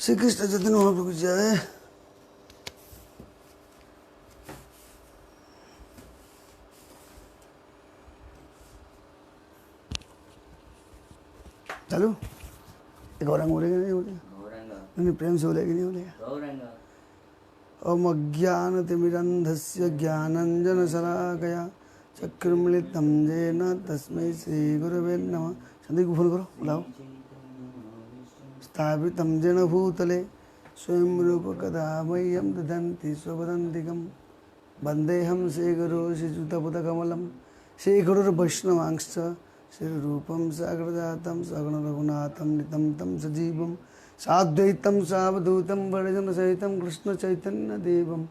श्री कृष्ण चैतन्य महाप्रभु की जय। चलो एक और बोलेगा नहीं बोलेगा? नहीं, प्रेम से बोलेगा नहीं बोलेगा? ओम अज्ञानतिमिरन्धस्य ज्ञानाञ्जनशलाकया चक्षुर्मिलितं येन तस्मै श्रीगुरवे नमः। संदीप को फोन करो, बुलाओ। स्थापितं येन भूतले स्वयं रूपकदा मह्यं ददन्ति स्वपदान्तिकं वन्देऽहं श्रीगुरो श्रीयुतपदकमलं श्रीगुरुर्वैष्णवांश्च श्रीरूपं साग्रजातं सगुण रघुनाथं नितं तं सजीवं साद्वैतं सावधूतं वर्जनसहितं कृष्णचैतन्यदेवं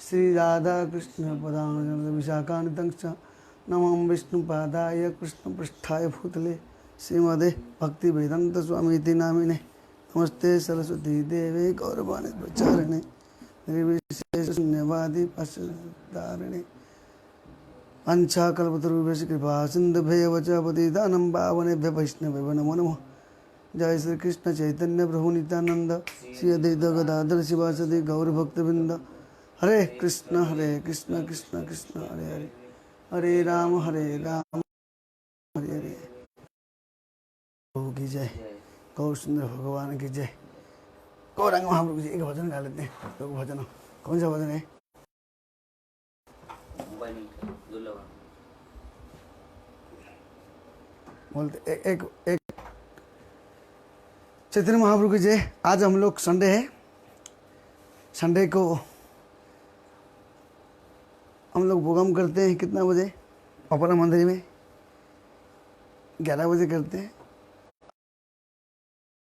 श्रीराधाकृष्णपदानुजनविशाखान्वितं च नमः विष्णुपादाय कृष्णपृष्ठाय भूतले श्रीमदे भक्तिवेदान्तस्वामीति नामिने नमस्ते सरस्वती देवे गौरवाणी प्रचारिणे निर्विशेषशून्यवादी पाश्चात्यारिणे पंचाकल्पतरुभ्यश्च कृपा सिन्धुभ्येव च पतितानं पावनेभ्यः वैष्णवेभ्यो नमो नमः। जय श्री कृष्ण चैतन्य प्रभु नित्यानंद श्री अद्वैत गदाधर शिवासदि गौर भक्तवृंद। हरे कृष्ण कृष्ण कृष्ण हरे हरे, हरे राम हरे हरे। प्रभु की जय, गौर सुंदर भगवान की जय, गौरांग महाप्रभु जी। एक भजन गा लेते हैं, लोग भजन। कौन सा भजन है? बोलते एक चैतन्य महाप्रभु की जय। आज हम लोग संडे है, संडे को हम लोग प्रोग्राम करते हैं। कितना बजे? अपना मंदिर में 11 बजे करते हैं,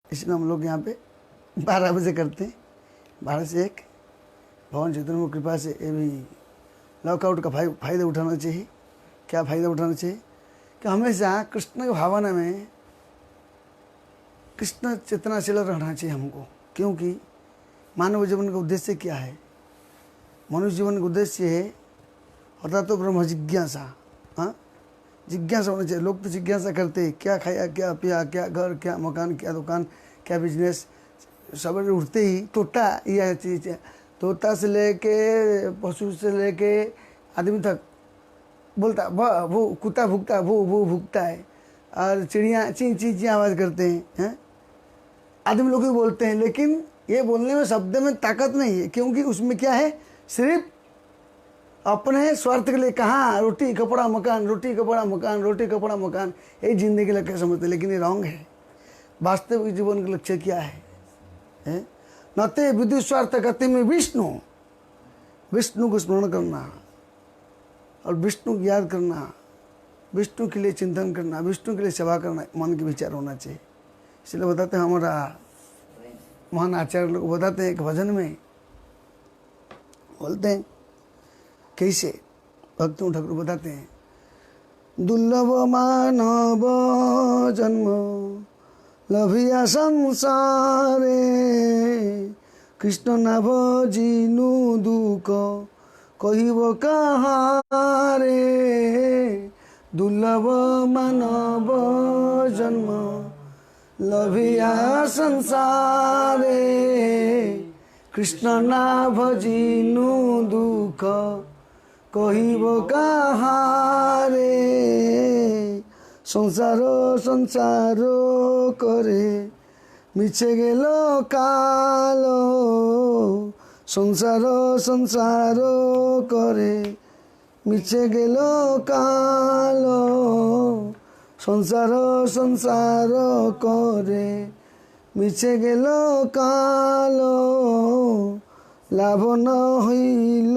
इसलिए हम लोग यहाँ पे 12 बजे करते हैं। 12 से 1 भगवान चैतन्य की कृपा से ये भी लॉकआउट का फायदा उठाना चाहिए। क्या फ़ायदा उठाना चाहिए? कि हमेशा कृष्ण की भावना में कृष्ण चेतनाशील रहना चाहिए हमको। क्योंकि मानव जीवन का उद्देश्य क्या है? मनुष्य जीवन का उद्देश्य है अर्थात तो ब्रह्म जिज्ञासा। हाँ, जिज्ञासा होना चाहिए। लोग तो जिज्ञासा करते हैं, क्या खाया, क्या पिया, क्या घर, क्या मकान, क्या दुकान, क्या बिजनेस। सवेरे उठते ही तोता, यह चीज़ है। तोता से लेके पशु से लेके आदमी तक बोलता वो कुत्ता भूखता, वो भूखता है, और चिड़िया ची ची ची आवाज़ करते हैं। आदमी लोग भी बोलते हैं, लेकिन ये बोलने में शब्द में ताकत नहीं है। क्योंकि उसमें क्या है? सिर्फ अपने स्वार्थ के लिए। कहाँ रोटी कपड़ा मकान, रोटी कपड़ा मकान, रोटी कपड़ा मकान, यही जिंदगी के लक्ष्य समझते। लेकिन ये रॉन्ग है। वास्तविक जीवन का लक्ष्य क्या है? नते विद्युत स्वार्थ गति में विष्णु, विष्णु को स्मरण करना और विष्णु को याद करना, विष्णु के लिए चिंतन करना, विष्णु के लिए सेवा करना, मन के विचार होना चाहिए। इसलिए बताते हैं, हमारा महान आचार्य लोग बताते हैं, एक भजन में बोलते हैं कैसे, भक्तों ठाकुर बताते हैं, दुर्लभ मानव जन्म लभिया संसारे कृष्ण न भजिनु दुख कहिब कहारे। दुर्लभ मानव जन्म लभिया संसारे कृष्ण ना भजिनु दुख कहिब कहारे। संसार संसार करे मिछे गेल काल, संसार संसार करे मिछे गेल काल। संसार संसार करे मिछे गेल काल। लाभ न हईल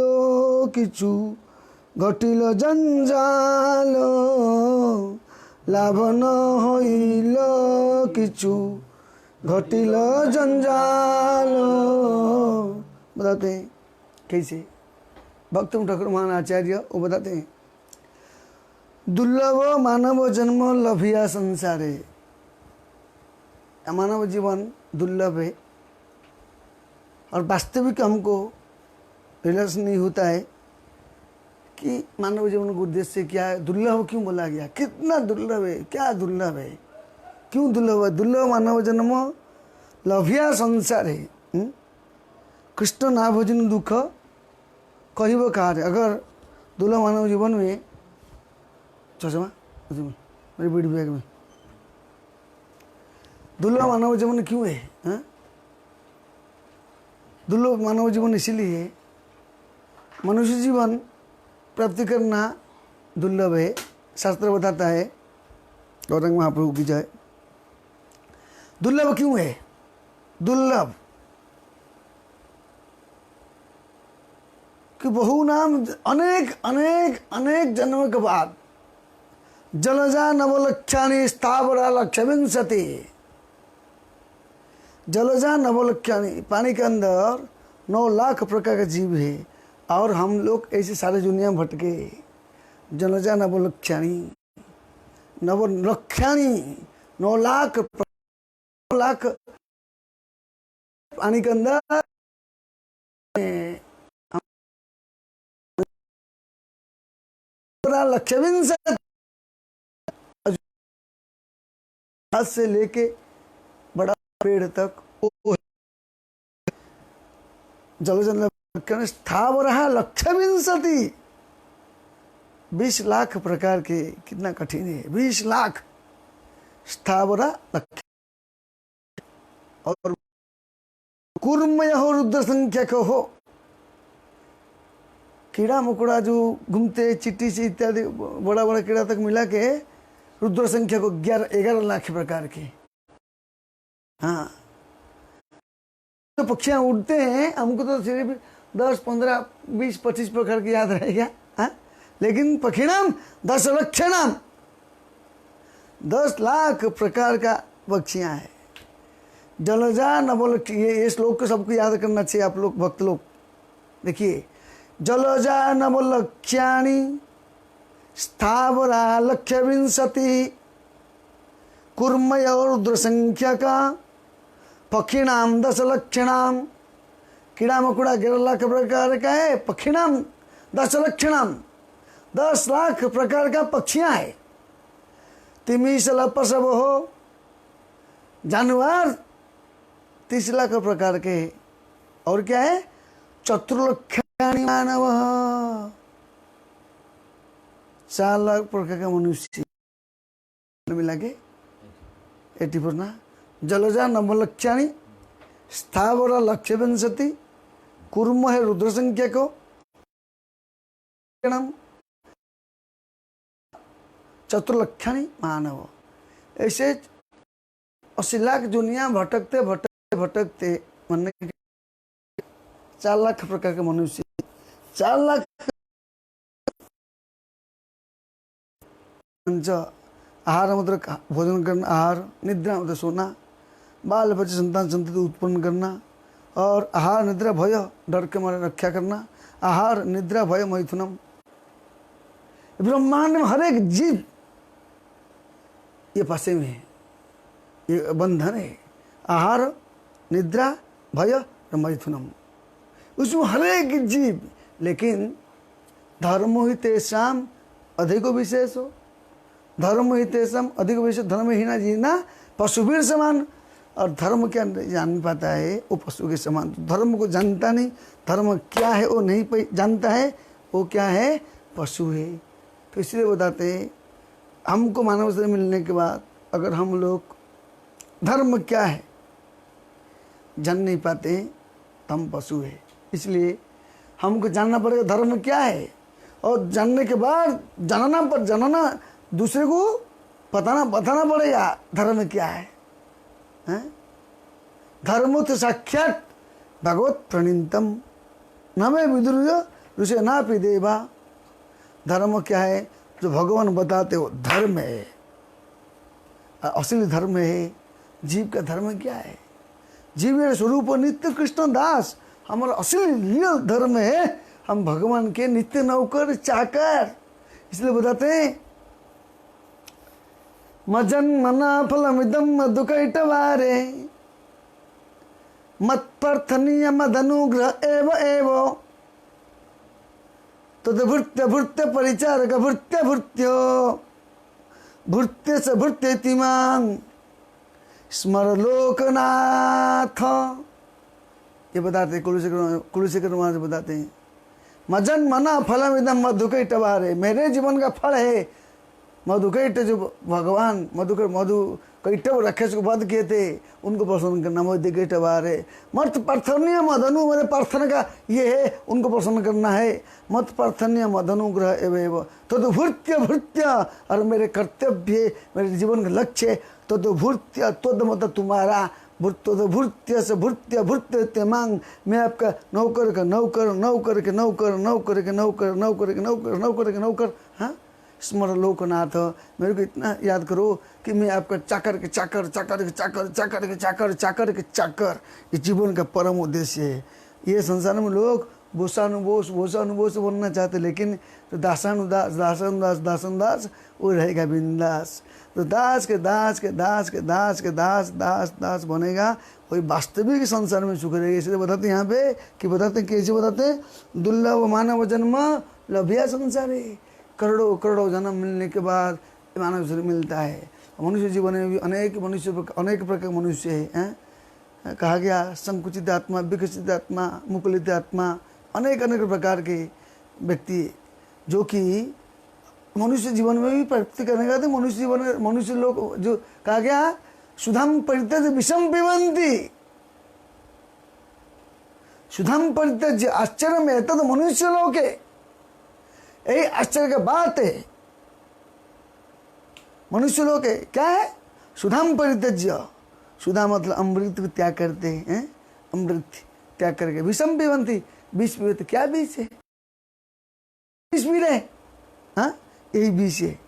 किछु घटिल जंजाल। लाभ न हईल किछु घटिल जंजाल। बताते हैं कैसे भक्त ठाकुर महान आचार्य वो बताते हैं, दुर्लभ मानव जन्म लभिया संसारे। मानव जीवन दुर्लभ है और वास्तविक हमको रियलाइज नहीं होता है कि मानव जीवन का उद्देश्य क्या है। दुर्लभ क्यों बोला गया? कितना दुर्लभ है, क्या दुर्लभ है, क्यों दुर्लभ है? दुर्लभ मानव जन्म लभिया संसार है। कृष्ण ना भोजन दुख कहिब कहारे। अगर दुर्लभ मानव जीवन में, चश्मा मेरे बीड़ी बैग में, दुर्लभ मानव जीवन क्यों है? हाँ? दुर्लभ मानव जीवन इसीलिए है, मनुष्य जीवन प्राप्ति करना दुर्लभ है। शास्त्र बताता है, गौरंग महाप्रभु की जय। दुर्लभ क्यों है? दुर्लभ कि बहु नाम अनेक अनेक अनेक जन्म के बाद जलजा नवलक्षाणी स्थावरा लक्ष्य विंशति। जलजा नवलक्षाणी, पानी के अंदर 9 लाख प्रकार के जीव है और हम लोग ऐसे सारे दुनिया में भटके। जलजा नवलक्षाणी, नवलक्षाणी 9 लाख पानी के अंदर लक्ष्य विंशति से लेके बड़ा पेड़ तक जलजन स्थावर लक्ष्य विंशति 20 लाख प्रकार के। कितना कठिन है, 20 लाख स्थावर लक्ष्य। और कूर्मय हो, रुद्र संख्यक हो, कीड़ा मकोड़ा जो घूमते चींटी से इत्यादि बड़ा बड़ा कीड़ा तक मिला के रुद्र संख्या को 11 लाख प्रकार के। हाँ, तो पक्षियां उड़ते हैं, हमको तो सिर्फ 10, 15, 20, 25 प्रकार की याद रहेगा। हाँ, लेकिन पक्षिणाम 10 लक्षणाम, 10 लाख प्रकार का पक्षियां हैं। जलजा नवलक्ष, ये श्लोक को सबको याद करना चाहिए आप लोग भक्त लोग। देखिए, जलजा नवलक्ष्याणि स्थावरा लक्ष्य विंशति कूर्मय रुद्र संख्यका पक्षिणाम 10 लक्षणाम। कीड़ा मकोड़ा 11 लाख प्रकार का है, पक्षिणाम 10 लक्षणाम, 10 लाख प्रकार का पक्षियां है। तिमिसल पशव हो, जानवर 30 लाख प्रकार के। और क्या है? चतुर्लक्षाणि मानव, 4 लाख प्रकार का मनुष्य मिला के 84 ना। जलजा नवलक्षाणि स्थावर लक्ष्य विंशति कूर्म है रुद्र संख्या को चतुर्लक्षाणि मानव। ऐसे 80 लाख दुनिया भटकते भटकते भटकते मन 4 लाख प्रकार के मनुष्य, 4 लाख आहार मतलब भोजन करना, आहार, निद्रा मतलब सोना, बाल बच्चे संतान संतति उत्पन्न करना, और आहार निद्रा भय डर के मारे रक्षा करना, आहार निद्रा भय मैथुनम। ब्रह्मांड में हर एक जीव ये फंसे हुए हैं, ये बंधन है। आहार निद्रा भय मैथुनम, उसमें हर एक जीव। लेकिन धर्मो ही तेषाम अधिको विशेषो, धर्म ही तेषाम अधिको विशेष, धर्म ही ना जीना पशुवीर समान। और धर्म क्या जान पाता है वो पशु के समान। धर्म को जानता नहीं, धर्म क्या है वो नहीं जानता है, वो क्या है? पशु है। तो इसलिए बताते हैं हमको मानव शरीर मिलने के बाद अगर हम लोग धर्म क्या है जान नहीं पाते हैं तो हम पशु है। इसलिए हमको जानना पड़ेगा धर्म क्या है, और जानने के बाद जानना दूसरे को बताना पड़ेगा धर्म क्या है। धर्म तो साक्षात भगवत प्रणीतम न में विदुर्य ऋषि ना पी देवा। धर्म क्या है? जो भगवान बताते हो धर्म है, असली धर्म है। जीव का धर्म क्या है? जीव स्वरूप नित्य कृष्ण दास, हमारा असली रियल धर्म है हम भगवान के नित्य नौकर चाकर। इसलिए बताते हैं मजन मना फलमिदम मधुकैटवारे मत्पर्थनीय मदनुग्रह एव एव तद्भृत्य भृत्य परिचारक भृत्य भृत्यो भृत्य स भृत्य तिमांग स्मर लोकनाथ। ये बताते कुलशेखर महाराज बताते हैं, मजन मना फलम इदम मधुकैट बारे, मेरे जीवन का फल है मधुकैट, जो भगवान मधुकैटव राक्षस को वध किए थे उनको प्रसन्न करना, मधुकैट बारे। मत प्रार्थनीय मदनु, मेरे प्रार्थना का ये है उनको प्रसन्न करना है। मत प्रार्थनीय मदनुग्रह एवं तो भूत्य भूत्य, और मेरे कर्तव्य मेरे जीवन का लक्ष्य तो भूत्य, तो मतलब तुम्हारा भूत्य से भूत्य भूत्य मांग, मैं आपका नौकर का नौकर, नौकर के नौकर, नौकर के नौकर, नौकर के नौकर, नौकर के नौकर। हाँ, स्मर लोकनाथ, मेरे को इतना याद करो कि मैं आपका चाकर के चाकर, चाकर के चाकर, चाकर के चाकर, चाकर के चाकर, ये जीवन का परम उद्देश्य है। ये संसार में लोग भूषानुभूष भूषानुभूष बनना चाहते, लेकिन तो दासानुदास दासानुदास दासनदास वो रहेगा बिंदास। तो दास के दास के दास के दास के दास दास दास बनेगा, वही वास्तविक संसार में सुख रहेगा। इसलिए बताते हैं यहाँ पे कि बताते हैं कैसे बताते हैं, दुर्लभ मानव जन्म लभ्या संसारे, करोड़ों करोड़ों जन्म मिलने के बाद मानव शरीर मिलता है। मनुष्य जीवन में भी अनेक प्रकार मनुष्य है। कहा गया संकुचित आत्मा, विकसित आत्मा, मुकुलित आत्मा, अनेक प्रकार के व्यक्ति जो कि मनुष्य जीवन में भी प्राप्ति करने का थे। मनुष्य जीवन में मनुष्य लोग जो कहा गया सुधाम परित्यज विषम पिबंती, सुधाम परित्यज आश्चर्य में तो मनुष्य लोग है, यही आश्चर्य का बात है। मनुष्य लोग है क्या है, सुधाम परित्यज्य, सुधा मतलब अमृत को त्याग करते हैं, अमृत त्याग करके विषम पिबंती, विष पीते, क्या बीज है, विष पी रहे, हाँ यही बीज है।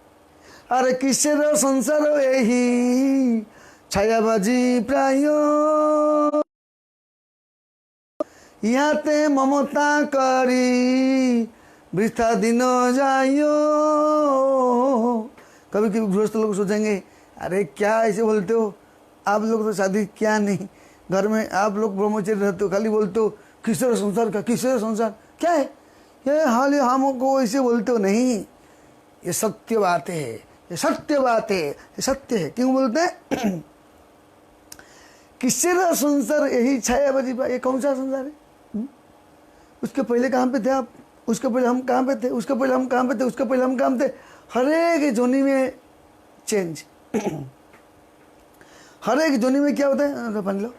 अरे किसेर संसार यही छायाबाजी प्राय, याते ममता करी वृथा दिन जाइयो। कभी कभी गृहस्थ लोग सोचेंगे अरे क्या ऐसे बोलते हो, आप लोग तो शादी क्या नहीं, घर में आप लोग ब्रह्मचर्य रहते हो, खाली बोलते हो किशोर संसार का, किशोर संसार क्या है ये, हाल हमको ऐसे बोलते हो। नहीं, ये सत्य बात है, ये सत्य बात है, ये सत्य है। क्यों बोलते हैं किशोर संसार यही छायाबाजी, ये कौन सा संसार है? उसके पहले कहाँ पे थे आप, उसके पहले हम कहाँ पे थे, उसके पहले हम कहाँ पे थे, उसके पहले हम कहाँ पे थे। हर एक जोनी में चेंज, हर एक जोनी में क्या होता है, पानी लो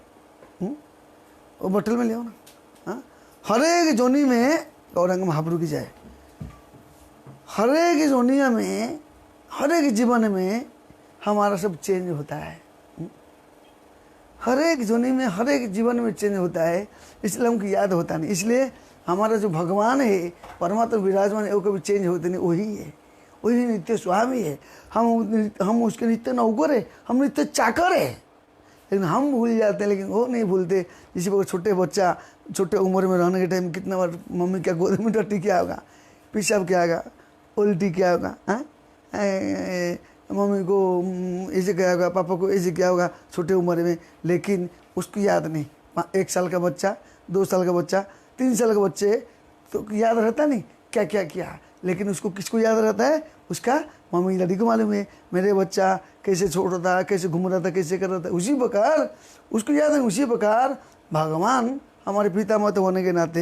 वो बोतल में ले आओ ना। हाँ, हर एक जोनी में गौरंग महाप्रभु की जाए, हर एक जोनिया में, हर एक जीवन में हमारा सब चेंज होता है। हर एक जोनी में, हर एक जीवन में चेंज होता है, इसलिए हमको याद होता नहीं। इसलिए हमारा जो भगवान है, परमात्मा विराजमान है, वो कभी चेंज होते नहीं, वही है, वही नित्य स्वामी है। हम उसके नित्य नौकर है, हम नित्य चाकर है, लेकिन हम भूल जाते हैं, लेकिन वो नहीं भूलते। जिसे वो छोटे बच्चा छोटे उम्र में रहने के टाइम कितना बार मम्मी क्या गोद में टट्टी क्या होगा, पेशाब क्या होगा, उल्टी क्या होगा, मम्मी को ऐसे क्या होगा, पापा को ऐसे क्या होगा छोटे उम्र में, लेकिन उसको याद नहीं। 1 साल का बच्चा, 2 साल का बच्चा, 3 साल का बच्चे तो याद रहता नहीं क्या क्या किया, लेकिन उसको किसको याद रहता है, उसका मम्मी डैडी को मालूम है मेरे बच्चा कैसे छोड़ रहा था, कैसे घूम रहा था, कैसे कर रहा था, उसी प्रकार उसको याद है। उसी प्रकार भगवान हमारे पिता माता होने के नाते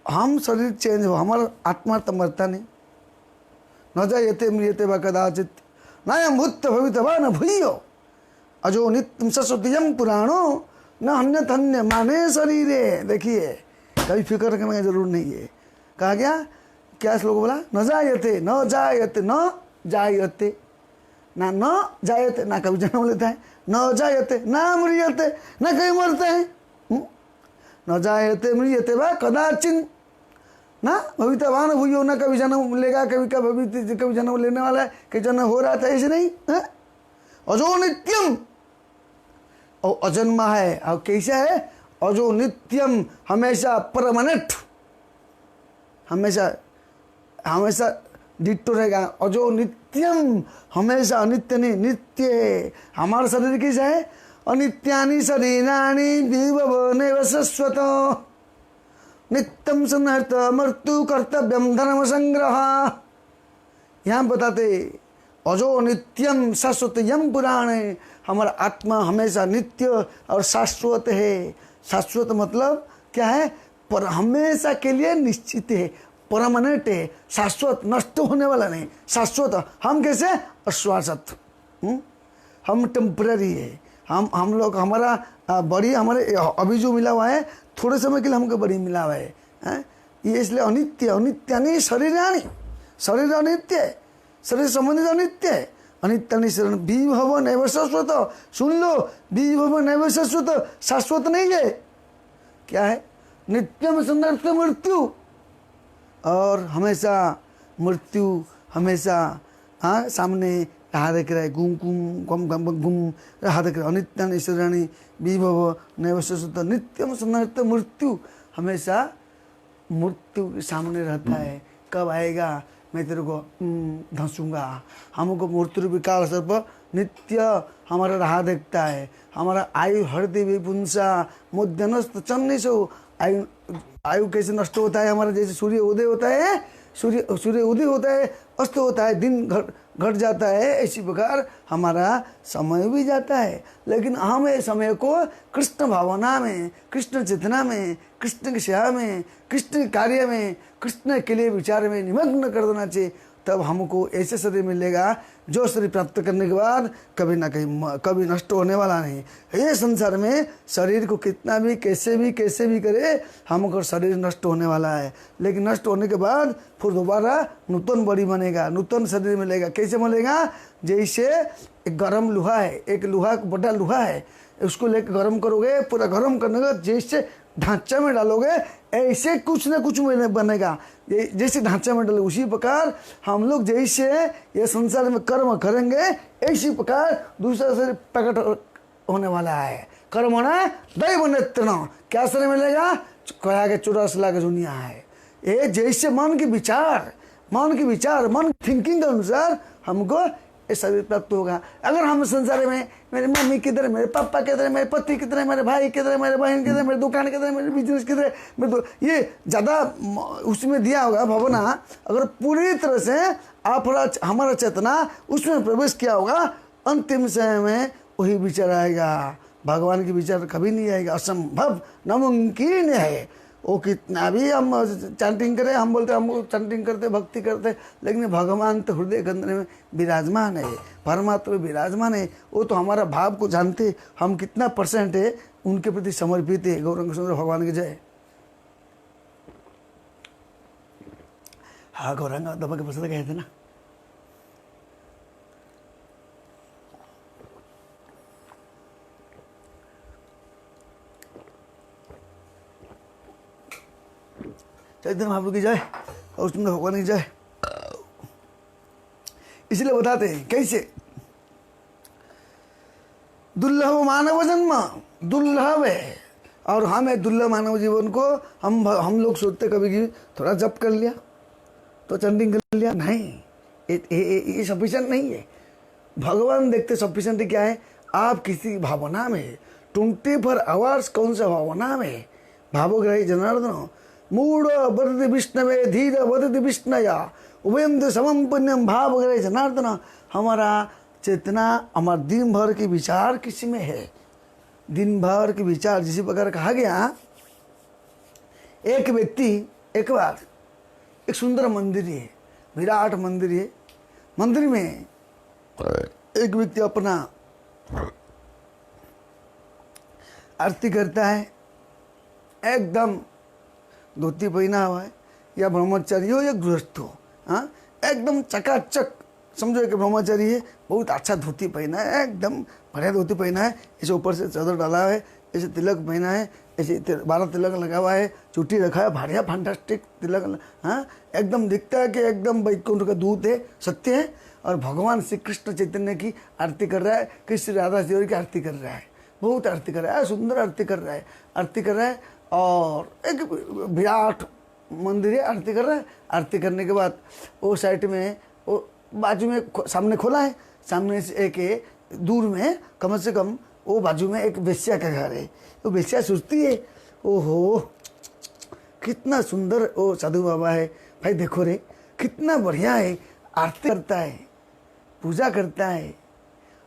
हम शरीर चेंज हो, हमारा आत्मा तो मरता नहीं। न जायते म्रियते व कदाचित नायम भूत भवितवा न भूयो अजो नित्यम सस्वतीयम पुराणो न अन्य तन्य माने शरीरे। देखिए कभी फिक्र करने की जरूर नहीं है। कहा गया क्या श्लोक बोला, न जायते न जायते न जायते, ना न जायते ना कभी जन्म लेता है, न जायते ना म्रियते ना कभी मरते हैं, न जायते म्रियते व कदाचिन ना भवितवान भूयो, ना कभी जन्म लेगा, कभी जन्म लेने वाला है, कभी जन्म हो रहा था, ऐसे नहीं है। अजो नित्यम, और अजन्मा है, और कैसा है, अजो नित्यम, हमेशा परमानेंट, हमेशा हमेशा डिट्टो रहेगा। अजो नित्यम, हमेशा अनित्य नहीं, नित्य है। हमारा शरीर कैसा है, अनित्यानि शरीराणि विभवनेव शाश्वत नित्यम संहर्त मृत्यु कर्तव्यम धर्म संग्रह। यहाँ बताते अजो नित्यम शाश्वत यम पुराण है, हमारा आत्मा हमेशा नित्य और शाश्वत है। शाश्वत मतलब क्या है, पर हमेशा के लिए निश्चित है, परमानेंट है, शाश्वत, नष्ट होने वाला नहीं, शाश्वत। हम कैसे, अश्वासत, हम टेम्पररी है। हम लोग, हमारा बड़ी, हमारे अभी जो मिला हुआ है थोड़े समय के लिए हमको बड़ी मिला हुआ है, ये इसलिए अनित्य, अनित्य नहीं, शरीर हानि, शरीर अनित्य है, शरीर संबंधित अनित्य है, अनित्य शरण विभव नैव शाश्वत। सुन लो, विभव नैव शाश्वत, शाश्वत नहीं है, क्या है, नित्यम संदर्भ मृत्यु, और हमेशा मृत्यु, हमेशा सामने रहा देख रहा है, गुम गुम गम गम गुम रहा देख रहा है। अनित्य ईश्वराणी विभव नैव शाश्वत, नित्यम संदर्भ मृत्यु, हमेशा मृत्यु के सामने रहता है। कब आएगा, मैं तेरे को धंसूंगा। हमको मृत्यु विकाल सर्प नित्य हमारा राह देखता है। हमारा आयु हृदय विपुंसा मुद्यनस्त चन्निशो, आयु कैसे नष्ट होता है हमारा, जैसे सूर्य उदय होता है, सूर्य उदय होता है, अस्त होता है, दिन घट जाता है, इसी प्रकार हमारा समय भी जाता है। लेकिन हमें समय को कृष्ण भावना में, कृष्ण चेतना में, कृष्ण की सेवा में, कृष्ण के कार्य में, कृष्ण के लिए विचार में निमग्न कर देना चाहिए। तब हमको ऐसे शरीर मिलेगा जो शरीर प्राप्त करने के बाद कभी ना कभी नष्ट होने वाला नहीं। ये संसार में शरीर को कितना भी कैसे भी करे, हमको शरीर नष्ट होने वाला है। लेकिन नष्ट होने के बाद फिर दोबारा नूतन बॉडी बनेगा, नूतन शरीर मिलेगा। कैसे मिलेगा, जैसे एक गर्म लोहा है, एक लोहा बड़ा लोहा है, उसको लेकर गर्म करोगे, पूरा गर्म करने के बाद जैसे ढांचा में डालोगे ऐसे कुछ ना कुछ बनेगा, जैसे ढांचा में डालोगे उसी प्रकार हम लोग जैसे ये संसार में कर्म करेंगे, इसी प्रकार दूसरा शरीर प्रकट होने वाला है। कर्म होना दैव नेत्र, क्या शरीर मिलेगा, कहा के 84 लाख दुनिया है। ये जैसे मन की विचार, मन थिंकिंग के अनुसार हमको ये शरीर प्राप्त होगा। अगर हम संसार में मेरी मम्मी किधर, मेरे पापा किधर, मेरे पति किधर, मेरे भाई किधर, मेरे बहन किधर, मेरे दुकान किधर, मेरे बिजनेस किधर, ये ज़्यादा उसमें दिया होगा भावना, अगर पूरी तरह से आप हमारा चेतना उसमें प्रवेश किया होगा, अंतिम समय में वही विचार आएगा। भगवान की विचार कभी नहीं आएगा, असंभव, नामुमकिन है। वो कितना भी हम चैंटिंग करें, हम बोलते हम चैंटिंग करते, भक्ति करते, लेकिन भगवान तो हृदय गंध में विराजमान है, परमात्मा विराजमान है। वो तो हमारा भाव को जानते, हम कितना % है उनके प्रति समर्पित है। गौरंग सुंदर भगवान की जय। हाँ गौरंग दबा के पसंद कहते ना, चैतन्य महाप्रभु की जय और उसमें भगवान की जय। इसलिए बताते हैं कैसे दुर्लभ मानव जन्म, दुर्लभ है। और हमें दुर्लभ मानव जीवन को हम लोग सोचते कभी कि थोड़ा जप कर लिया तो चैंटिंग कर लिया, नहीं, ये सफिशिएंट नहीं है। भगवान देखते सफिशिएंट क्या है, आप किसी भावना में 24 आवर्स कौन सा भावना में, भावग्राही जनार्दन मूढ़ वदति विष्णवे धीर वदति विष्णया उभयंत समम पुण्यम भावग्राही जनार्दन। हमारा चेतना, हमारा दिन भर के विचार किसी में है, दिन भर के विचार। जिस प्रकार कहा गया, एक व्यक्ति एक बार एक सुंदर मंदिर है, विराट मंदिर है, मंदिर में एक व्यक्ति अपना आरती करता है, एकदम धोती पहना हुआ है, या ब्रह्मचारी हो या गृहस्थ हो, हाँ एकदम चकाचक, समझो एक ब्रह्मचारी है, बहुत अच्छा धोती पहना है, एकदम बढ़िया धोती पहना है, ऐसे ऊपर से चादर डाला है, ऐसे तिलक पहना है, ऐसे 12 तिलक लगा हुआ है, चुट्टी रखा है, बढ़िया फैंटास्टिक तिलक, हाँ एकदम दिखता है कि एकदम वैकुंठ का दूत है, सत्य है। और भगवान श्री कृष्ण चैतन्य की आरती कर रहा है, कृष्ण राधा जी की आरती कर रहा है, बहुत आरती कर रहा है, सुंदर आरती कर रहा है। और एक विराट मंदिर है, आरती कर रहा है। आरती करने के बाद वो साइड में, वो बाजू में सामने खोला है, सामने से एक दूर में कम से कम वो बाजू में एक वेश्या का घर है। वो वेश्या सोचती है, ओहो कितना सुंदर वो साधु बाबा है, भाई देखो रे कितना बढ़िया है, आरती करता है, पूजा करता है,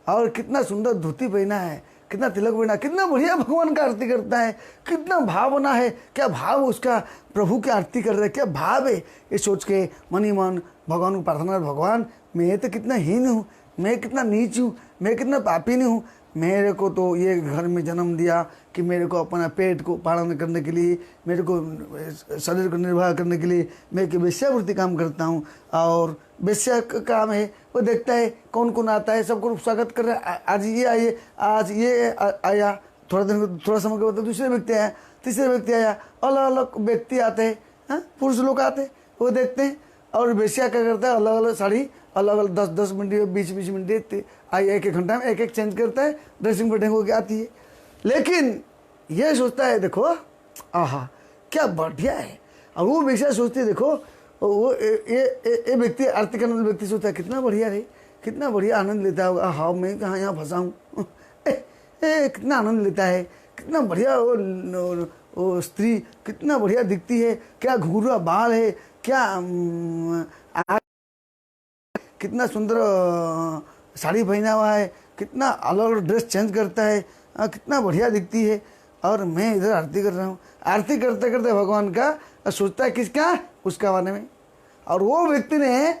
और कितना सुंदर धोती पहना है, कितना तिलक बिना, कितना बढ़िया भगवान का आरती करता है, कितना भावना है, क्या भाव उसका प्रभु की आरती कर रहा है, क्या भाव है, ये सोच के मन ही मन भगवान को प्रार्थना कर, भगवान मैं तो कितना हीन हूँ, मैं कितना नीच हूँ, मैं कितना पापी नहीं हूँ, मेरे को तो ये घर में जन्म दिया कि मेरे को अपना पेट को पालन करने के लिए, मेरे को शरीर को निर्वाह करने के लिए मैं कि वेश्यावृत्ति काम करता हूँ, और वेश्या का काम है, वो देखता है कौन कौन आता है, सबको स्वागत कर रहा है, आज ये आइए, आज ये आया, थोड़ा समय के बाद दूसरे व्यक्ति आया, तीसरे व्यक्ति आया, अलग अलग व्यक्ति आते हैं, पुरुष लोग आते हैं, वो देखते हैं। और वेश्या क्या करता है, अलग अलग साड़ी अलग अलग 10-10 मिनट 20-20 मिनट आई, एक घंटा में एक चेंज करता है, ड्रेसिंग फिटिंग होकर आती है। लेकिन ये सोचता है देखो आहा क्या बढ़िया है, और वो वेश्या सोचती है देखो वो ये व्यक्ति आरती करने वाला व्यक्ति सोचता है कितना बढ़िया रे, कितना बढ़िया आनंद लेता होगा, हाँ मैं कहाँ यहाँ फंसा हूँ, कितना आनंद लेता है, कितना बढ़िया वो स्त्री कितना बढ़िया दिखती है, क्या घुंघरूआ बाल है, क्या कितना सुंदर साड़ी पहना हुआ है, कितना अलग ड्रेस चेंज करता है, कितना बढ़िया दिखती है, और मैं इधर आरती कर रहा हूँ। आरती करते करते भगवान का सोचता है किसका, उसका बारे में। और वो व्यक्ति ने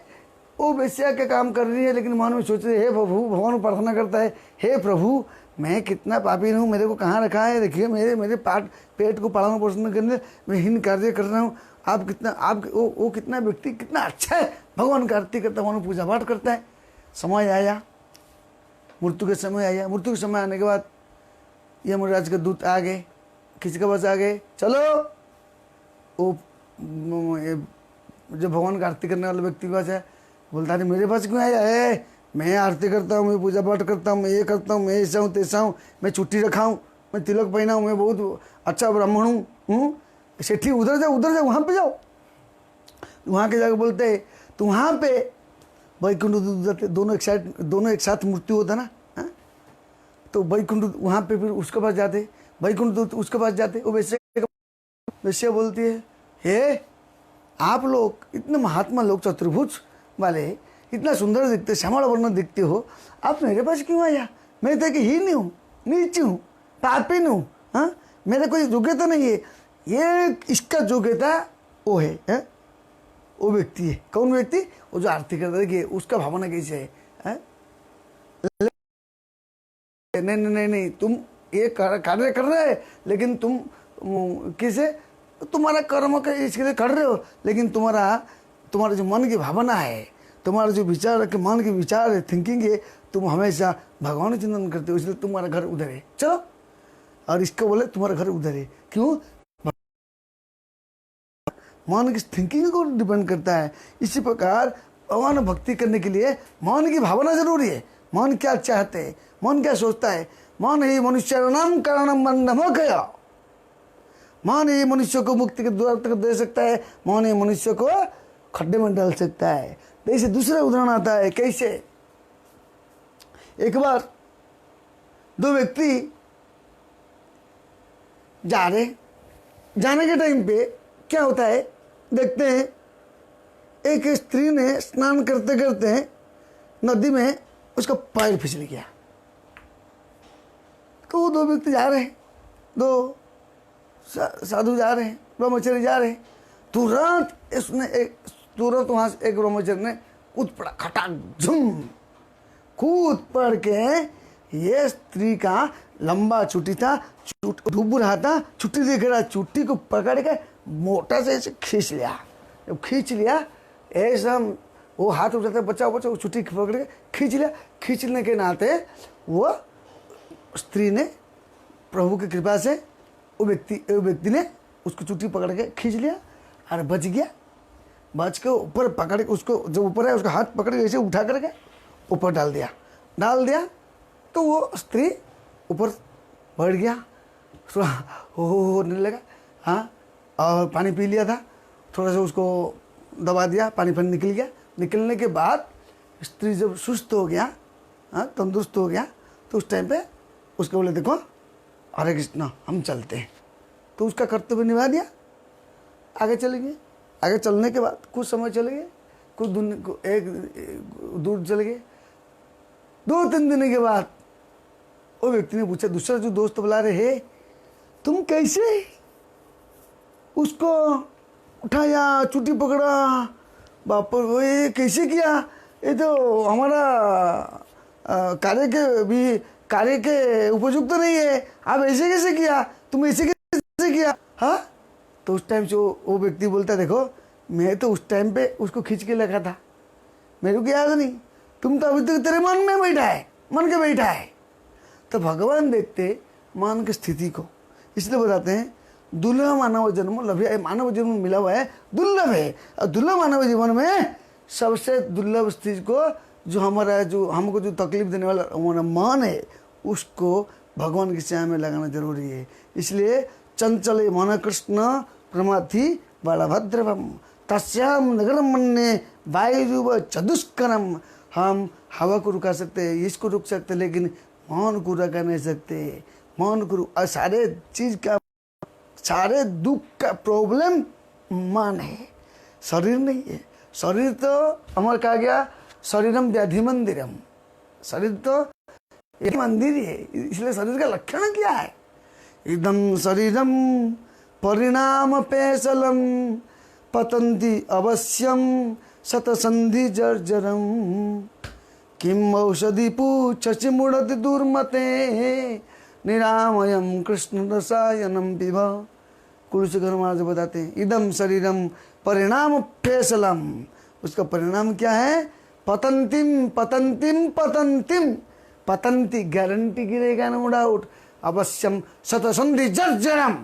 वो वेश्या के काम कर रही है, लेकिन मन में सोच रही है हे प्रभु, भगवान को प्रार्थना करता है, हे प्रभु मैं कितना पापी हूँ, मेरे को कहाँ रखा है, देखिए मेरे पेट को पालन पोषण करने मैं हीन कार्य कर रहा हूँ, आप कितना वो कितना व्यक्ति कितना अच्छा है, भगवान का आरती करता है, भगवान पूजा पाठ करता है। समय आया, मृत्यु के समय आया, मृत्यु के समय आने के बाद यमराज के दूत आ गए, किसी के पास आ गए, चलो वो जो भगवान का आरती करने वाले व्यक्ति के पास है, बोलता है मेरे पास क्यों आया है, मैं आरती करता हूँ, मैं पूजा पाठ करता हूँ, मैं ये करता हूँ, मैं ऐसा हूँ तैसा हूँ, मैं छुट्टी रखा हूँ, मैं तिलक पहना हूँ, मैं बहुत अच्छा ब्राह्मण हूँ, सेठी उधर जाओ वहाँ पे जाओ। वहाँ के जाकर बोलते हैं तो वहाँ पे वैकुंठ जाते, दोनों एक साथ मृत्यु होता ना, तो वैकुंठ वहाँ पे फिर उसके पास जाते, वैकुंठ उसके पास जाते, वो वैश्य बोलती है हे आप लोग इतने महात्मा लोग, चतुर्भुज वाले, इतना सुंदर दिखते, श्यामल वर्ण दिखते हो, आप मेरे पास क्यों आया, मैं तो कि ही नहीं हूँ, नीच हूँ, पापी हूँ, हाँ मेरे कोई योग्यता नहीं है, ये इसका योग्यता वो है, वो व्यक्ति है। कौन व्यक्ति, वो जो आरती करता है, कि उसका भावना कैसे है? नहीं तुम ये कार्य कर रहे हैं, लेकिन तुम किसे, तुम्हारा कर्म का इसके लिए कर रहे हो, लेकिन तुम्हारा जो मन की भावना है, तुम्हारा जो विचार के मन के विचार है, थिंकिंग है, तुम हमेशा भगवान चिंतन करते हो, इसलिए तुम्हारा घर उधर है, चलो। और इसको बोले तुम्हारा घर उधर है, क्यों, मन की थिंकिंग को डिपेंड करता है। इसी प्रकार भगवान भक्ति करने के लिए मन की भावना जरूरी है, मन क्या चाहते हैं, मन क्या सोचता है, मन ही मनुष्य नाम कारणम बंधमो गया, मन ही मनुष्य को मुक्ति के द्वार तक दे सकता है, मन ही मनुष्य को खड्डे में डाल सकता है। तो इसे दूसरा उदाहरण आता है, कैसे, एक बार दो व्यक्ति जा रहे, जाने के टाइम पे क्या होता है, देखते हैं एक स्त्री ने स्नान करते करते नदी में उसका पैर फिसल गया। तो वो दो व्यक्ति जा रहे हैं, दो साधु जा रहे हैं, ब्रह्मचारी जा रहे हैं, तुरंत वहां से एक ब्रह्मचारी ने कूद पड़ा, खटाक झुम कूद पड़ के, ये स्त्री का लंबा चुट्टी था, डूब रहा था, चुट्टी देख रहा, चुट्टी को पकड़ के मोटा से ऐसे खींच लिया। जब खींच लिया ऐसा वो हाथ उठाता, बचाओ बचाओ, चुट्टी पकड़ के खींच लिया। खींचने के नाते वो स्त्री ने प्रभु की कृपा से वो व्यक्ति ने उसको चुट्टी पकड़ के खींच लिया और बच गया। बच के ऊपर पकड़ के उसको, जो ऊपर है उसका हाथ पकड़ के ऐसे उठा करके ऊपर डाल दिया तो वो स्त्री ऊपर बैठ गया, होने लगा, हाँ, और पानी पी लिया था, थोड़ा सा उसको दबा दिया, पानी निकल गया। निकलने के बाद स्त्री जब सुस्त हो गया, हाँ, तंदुरुस्त हो गया, तो उस टाइम पे उसको बोले देखो हरे कृष्णा हम चलते हैं। तो उसका कर्तव्य निभा दिया, आगे चले गए। आगे चलने के बाद कुछ समय चले गए, कुछ एक दूर चले गए। 2-3 दिन के बाद वो व्यक्ति ने पूछा, दूसरा जो दोस्त बुला रहे है, तुम कैसे उसको उठाया, चुटी पकड़ा, बाप ये कैसे किया, ये तो हमारा कार्य के उपयुक्त नहीं है, आप ऐसे कैसे किया, तुम ऐसे कैसे किया। हाँ, तो उस टाइम से वो व्यक्ति बोलता, देखो मैं तो उस टाइम पे उसको खींच के लगा था, मेरे को याद नहीं, तुम तो अभी तक तेरे मन में बैठा है, मन के बैठा है। तो भगवान देखते मन की स्थिति को, इसलिए बताते हैं दुर्लभ मानव जन्म लभ्य, मानव जन्म मिला हुआ है, दुर्लभ है। और दुर्लभ मानव जीवन में सबसे दुर्लभ स्थिति को, जो हमारा जो हमको जो तकलीफ देने वाला हमारा मन है, उसको भगवान की सेवा में लगाना जरूरी है। इसलिए चंचले मन कृष्ण प्रमाथि बलभद्रवम तस्याम नगरम मन्ने वायुव चतुष्करम। हम हवा को रुका सकते हैं, इसको रुक सकते, लेकिन मन को रुका नहीं सकते। मन को सारे चीज का, सारे दुख का प्रॉब्लम मन है, शरीर नहीं है। शरीर तो हमारा कहा गया शरीरम व्याधि मंदिरम, शरीर तो एक मंदिर है। इसलिए शरीर का लक्षण क्या है, इदम शरीरम परिणाम पेशलम पतंती अवश्यम शतसंधि जर्जरम किम औषधि पूछसि मुड़ति दुर्मते निरामयम कृष्ण रसायनम पिबा। कुलशेखर महाराज बताते हैं, इदम शरीरम परिणाम पेशलम, उसका परिणाम क्या है, पतंतिम पतंतिम पतंतिम, पतंती गारंटी गिरेगा, नो डाउट, अवश्यम शतसंधि जर्जरम,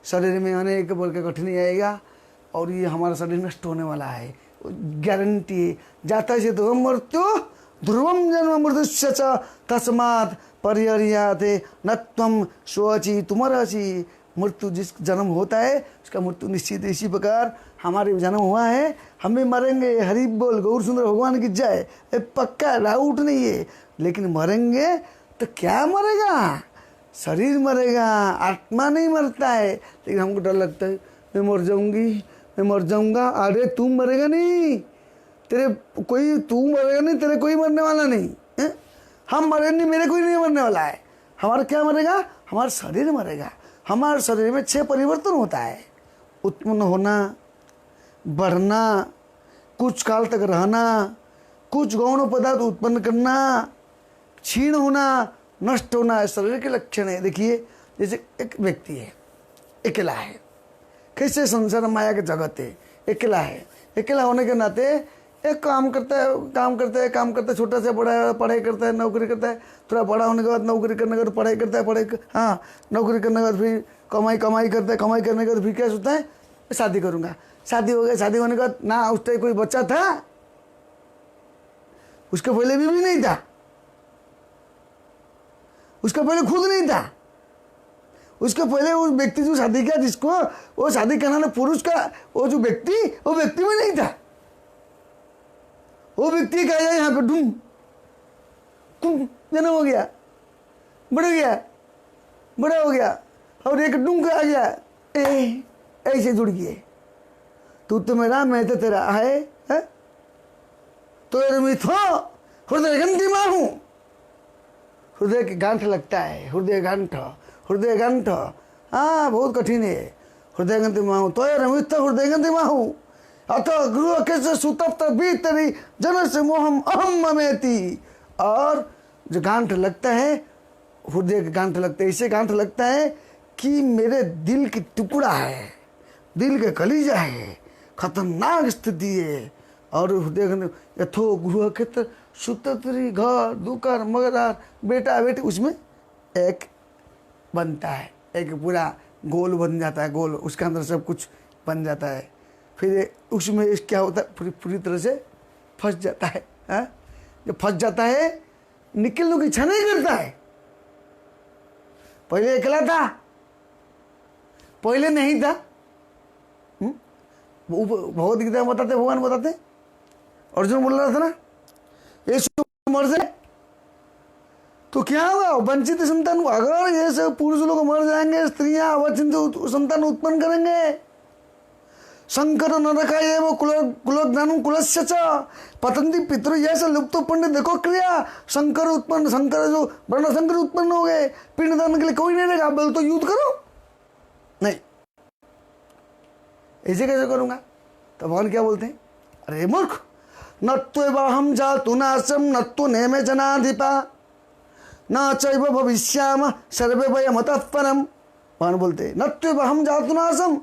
शरीर में अनेक बोल के कठिनाई आएगा और ये हमारा शरीर नष्ट होने वाला है, गारंटी है। जाता से तो मृत्यु ध्रुवम जन्म मृत्युश्च च तस्मात् परिहर्याते न त्वं स्वचि तुमरसि। मृत्यु जिस जन्म होता है उसका मृत्यु निश्चित। इसी प्रकार हमारे जन्म हुआ है, हम भी मरेंगे, हरि बोल, गौर सुंदर भगवान की जय, पक्का डाउट नहीं है। लेकिन मरेंगे तो क्या मरेगा, शरीर मरेगा, आत्मा नहीं मरता है। लेकिन हमको डर लगता है, मैं मर जाऊंगी, मैं मर जाऊंगा। अरे तू मरेगा नहीं, तेरे कोई, तू मरेगा नहीं, तेरे कोई मरने वाला नहीं है? हम मरे नहीं, मेरे कोई नहीं मरने वाला है। हमारा क्या मरेगा, हमारा शरीर मरेगा। हमारे शरीर में 6 परिवर्तन होता है, उत्पन्न होना, बढ़ना, कुछ काल तक रहना, कुछ गौण पदार्थ उत्पन्न करना, क्षीण होना, नष्ट होना, शरीर के लक्षण है। देखिए जैसे एक व्यक्ति है, अकेला है, कैसे संसार माया के जगत है, अकेला है, अकेला होने के नाते एक काम करता है, छोटा से बड़ा, पढ़ाई करता है, नौकरी करता है, थोड़ा बड़ा होने के बाद नौकरी करने के बाद पढ़ाई करता है, हाँ नौकरी करने के बाद फिर कमाई करता है, कमाई करने के बाद फिर क्या सोचता है, शादी करूँगा। शादी हो गया, शादी होने के बाद ना उस टाइम कोई बच्चा था, उसके पहले भी नहीं था, उसका पहले खुद नहीं था, उसके पहले उस व्यक्ति जो शादी किया, जिसको वो शादी करना ना पुरुष का, वो जो व्यक्ति, वो व्यक्ति में नहीं था। वो व्यक्ति कहा जाए यहाँ पे ढूंढ जन्म हो गया, बड़ा हो गया और एक डूंग आ गया, ऐसे जुड़ गए। तू तो मेरा, मैं तो तेरा है? तो मिथो हृदय गंधी मां हूं। हृदय की गांठ लगता है, हृदय गांठ, हाँ बहुत कठिन है। हृदय गंधी मां हूं, तो रमित हृदय गंधी मां हूं, अतः गृह कैसे सुतप्त भीतरी जन से मोहम अहम ममेति। और जो गांठ लगता है, हृदय के गांठ लगता है, इसे गांठ लगता है कि मेरे दिल की टुकड़ा है, दिल के कलीजा है, खतरनाक स्थिति है। और हृदय यथो गृह क्षेत्र सुतरी घर दुकर मगदार बेटा बेटी, उसमें एक बनता है, एक पूरा गोल बन जाता है, गोल, उसके अंदर सब कुछ बन जाता है। फिर उसमें क्या होता है, पूरी तरह से फंस जाता है। जब फंस जाता है निकलने की इच्छा नहीं करता है। पहले अकेला था, पहले नहीं था। भगवत गीता में बताते, भगवान बताते, अर्जुन बोल रहा था ना, ये मर जाए तो क्या होगा, वंचित संतान, अगर ये सब पुरुष लोग मर जाएंगे, स्त्रियां अवचित संतान उत्पन्न करेंगे, शंकर नरका ये वो कुलोज्ञानम कुलस्य च पतंती पितृ ऐसा लुप्त पुण्य देखो क्रिया। शंकर उत्पन्न, शंकर जो वर्ण शंकर उत्पन्न हो गए, पिंडदान के लिए कोई नहीं रहेगा, बोल तो युद्ध करो। नहीं, ऐसे कैसे करूंगा? तो भगवान क्या बोलते हैं, अरे मूर्ख, नत्वेवाहम जातु नाशम नत्तु नेमे जनाधिपा न चैव भविष्याम सर्वे वयमतः परम। भगवान बोलते हैं नत्वेवाहम जातु नाशम,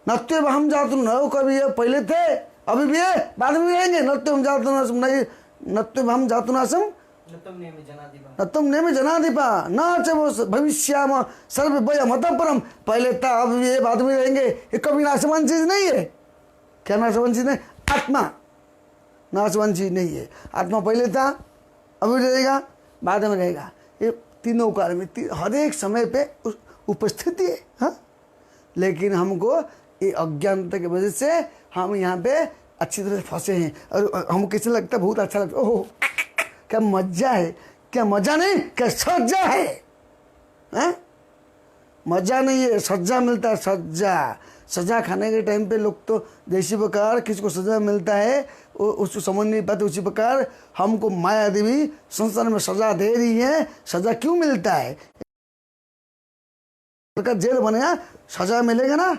नत्वेवाहम जातु न, कभी ये पहले थे अभी भी है बाद में भी रहेंगे। नत्वेवाहम जातु नाशम नहीं, नत्वेवाहम जातु नाशम नत्तम नेमे जनाधिपा न चैव भविष्याम सर्वे वयमतः परम। पहले था अभी भी है बाद में रहेंगे। ये कभी नाशवान चीज नहीं है। क्या नाशवान चीज नहीं? आत्मा नाशवान चीज नहीं है। आत्मा पहले था अभी रहेगा बाद में रहेगा। ये तीनों काल में हर एक समय पे उपस्थिति है। हाँ, लेकिन हमको ये अज्ञानता की वजह से हम यहाँ पे अच्छी तरह से फंसे हैं। और हमको कैसे लगता है, बहुत अच्छा लगता है, ओह क्या मजा है। क्या मजा नहीं, क्या सज्जा है, हैं? मजा नहीं है, सज्जा मिलता है। सजा खाने के टाइम पे लोग तो जैसी प्रकार किसी को सजा मिलता है उसको समझ नहीं पाते, उसी प्रकार हमको माया देवी संसार में सजा दे रही है। सजा क्यों मिलता है? का जेल बनेगा, सजा मिलेगा ना,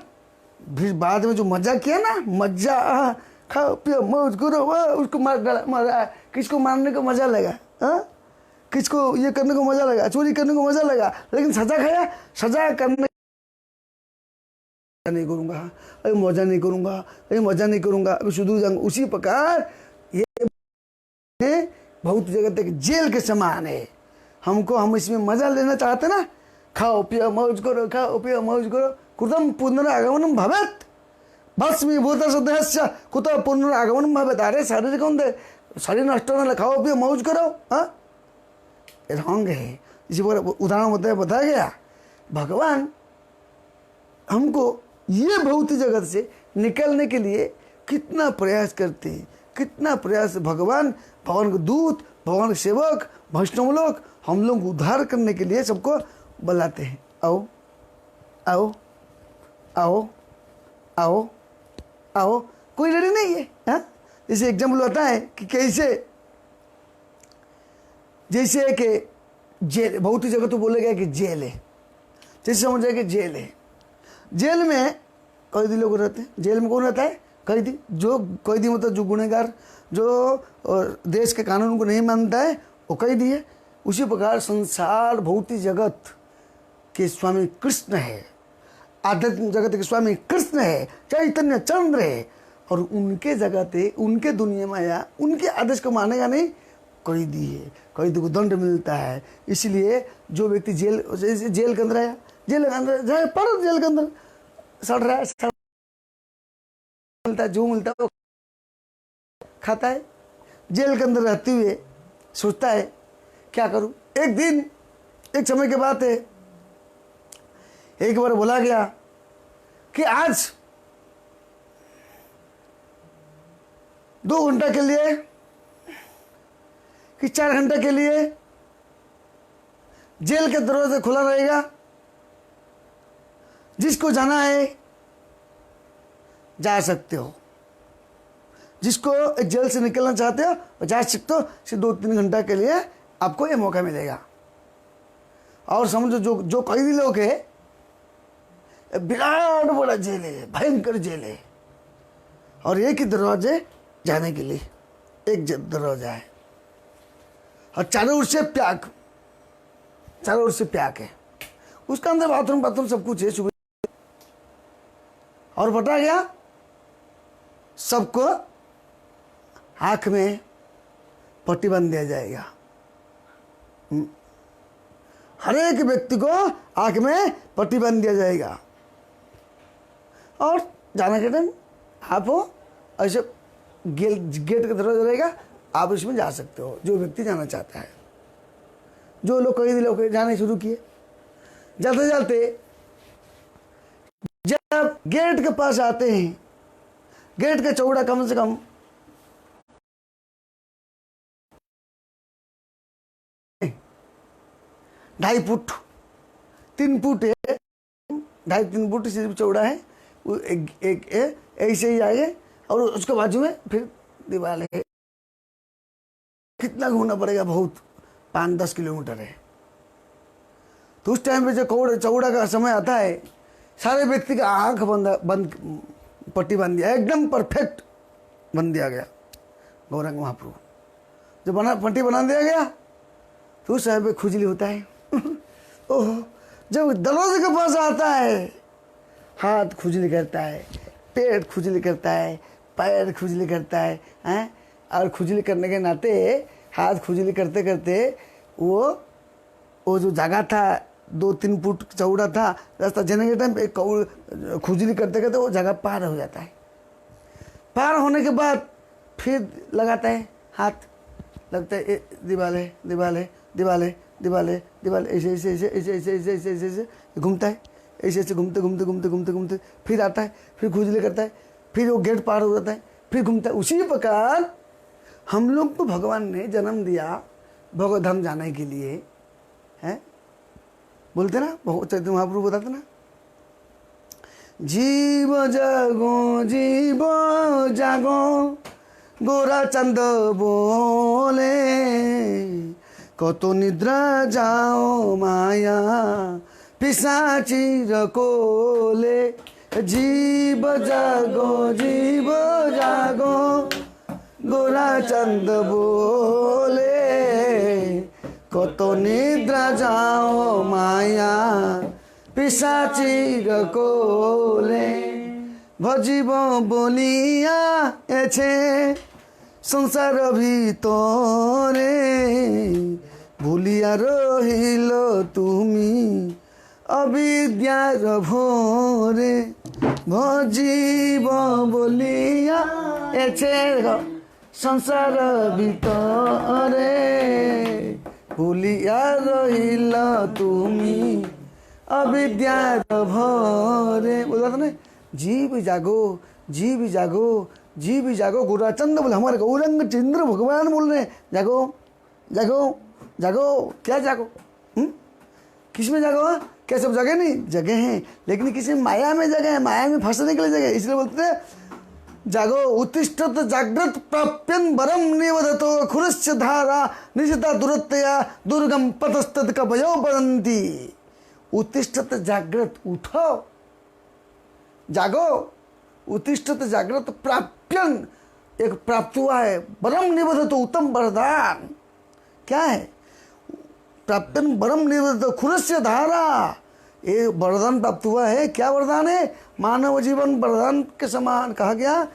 फिर बाद में जो मजा किया ना, मजा खाओ पियो मौज करो, उसको मारा, किसको मारने को मजा लगा, किसको ये करने को मजा लगा, चोरी करने को मजा लगा, लेकिन सजा खाया, सजा करने नहीं करूंगा, अरे मजा नहीं करूंगा, अरे मजा नहीं करूंगा, अभी सुधर जाऊंगा। उसी प्रकार ये बहुत जगत एक जेल के समान है। हम इसमें मजा लेना चाहते ना, खाओ पियो मौज करो, खाओ पियो मौज करो, कृतम पुनरागमनम भवेत् भस्मीभूत सदस्य कुतः पुनरागमनम भवेत्। अरे शरीर कौन दे, शरीर नष्ट होने, खाओ पियो मौज करो। हाँ, रॉन्ग है। इसी पर उदाहरण बताया गया, भगवान हमको ये भौतिक जगत से निकलने के लिए कितना प्रयास करते हैं, कितना प्रयास। भगवान के दूत, भगवान के सेवक, वैष्णव लोग हम लोग उद्धार करने के लिए सबको बुलाते हैं, आओ आओ आओ आओ आओ, कोई रेडी नहीं है। हाँ, जैसे एग्जाम्पल होता है कि कैसे, जैसे कि जेल, बहुत ही जगह तो बोलेगा कि जेल है, जैसे समझ जाए कि जेल है। जेल में कैदी लोग रहते हैं। जेल में कौन रहता है? कैदी। जो कैदी मतलब जो गुनहगार, जो देश के कानून को नहीं मानता है, वो कैदी है। उसी प्रकार संसार भौतिक जगत के स्वामी कृष्ण है, आध्यात्मिक जगत के स्वामी कृष्ण है, चैतन्य चंद्र है, और उनके जगत है, उनके दुनिया माया, उनके आदेश को मानेगा नहीं, कैदी है। कैदी को दंड मिलता है। इसलिए जो व्यक्ति जेल के अंदर आया, जेल के अंदर जाए, पर जेल के अंदर सड़ रहा है, मिलता है, जो मिलता है वो खाता है। जेल के अंदर रहते हुए सोचता है क्या करूं। एक दिन, एक समय के बात है, एक बार बोला गया कि आज 2 घंटा के लिए कि 4 घंटे के लिए जेल के दरवाजे खुला रहेगा, जिसको जाना है जा सकते हो, जिसको जेल से निकलना चाहते हो वो जा सकते हो। सिर्फ 2-3 घंटा के लिए आपको ये मौका मिलेगा। और समझो जो कैदी लोग है, विराट बड़ा जेल है, भयंकर जेल है, और एक ही दरवाजे जाने के लिए, एक दरवाजा है, और चारों ओर से प्याक, चारों ओर से प्याक है। उसका अंदर बाथरूम सब कुछ है, सुविधा। और बता गया सबको आंख में पट्टी बांध दिया जाएगा। हर एक व्यक्ति को आंख में पट्टी बांध दिया जाएगा, और जाने के टाइम आप ऐसे गेट का दरवाजा रहेगा, आप इसमें जा सकते हो, जो व्यक्ति जाना चाहता है। जो लोग कैदी लोग जाने शुरू किए, जाते जाते जब गेट के पास आते हैं, गेट का चौड़ा कम से कम 2.5 फुट 3 फुट है, 2.5-3 फुट सिर्फ चौड़ा है। वो एक ऐसे ही आगे और उसके बाजू में फिर दीवार है। कितना घूमना पड़ेगा, बहुत 5-10 किलोमीटर है। तो उस टाइम पे जो चौड़ा का समय आता है, सारे व्यक्ति का आंख बंद पट्टी बांध दिया, एकदम परफेक्ट बन दिया गया। गौरांग महाप्रभु जब पट्टी बना दिया गया तो उस टाइम पे खुजली होता है। ओह, जब दरवाजे के पास आता है, हाथ खुजली करता है, पेट खुजली करता है, पैर खुजली करता है, हैं? और खुजली करने के नाते हाथ खुजली करते करते वो जो जगह था 2-3 फुट चौड़ा था रास्ता जाने के टाइम खुजली करते करते वो जगह पार हो जाता है। पार होने के बाद फिर लगाता है हाथ, लगता है दीवार है, दीवार है, दीवार है, दीवार है, दीवार, ऐसे ऐसे ऐसे ऐसे ऐसे ऐसे ऐसे ऐसे ऐसे घूमता है, ऐसे ऐसे घूमते घूमते घूमते घूमते घूमते फिर आता है, फिर खुजली करता है, फिर वो गेट पार हो जाता है, फिर घूमता है। उसी प्रकार हम लोग को भगवान ने जन्म दिया भगवत धाम जाने के लिए, है बोलते ना, चैतन्य महाप्रभु बताते ना, जीव जागो गोरा चंद बोले, কত নিদ্রা যাও মায়া পিসাচির কোলে, জীব জাগো গোরা চাঁদ বলে, কত নিদ্রা যাও মায়া পিসাচির কোলে, ভজিব বলিয়া এছে সংসার ভিতরে, ভুলিয়া রহিল তুমি অবিদ্যার ভোরে, ভজিব বলিয়া এছে সংসার ভিতরে, ভুলিয়া রহিল তুমি অবিদ্যার ভোরে। बोला था ना, जीव जागो जीव जागो जीव जागो, गोराचंद बोले, हमारे गौरंग चंद्र भगवान बोल रहे हैं, जागो जागो जागो। क्या जागो? किस में जागो? क्या सब जगह नहीं? जगह हैं, लेकिन किसी माया में जगह है, माया में फंसने के लिए जगह है। इसलिए बोलते हैं जागो, उत्तिष्ठत जागृत प्राप्यन वरम निवदतो खुरस्य धारा निशिता दुरत्तया दुर्गम पतस्तत कपयो पदंती। उत्तिष्ठत जागृत, उठो, जागो, उत्तिष्ठत जागृत प्राप्यन, एक प्राप्त हुआ है, वरम निवदतो, उत्तम वरदान। क्या है? प्राप्तन वरम निवदतो खुरस्य धारा, ये वरदान प्राप्त हुआ है। क्या वरदान है? मानव जीवन वरदान के समान कहा गया।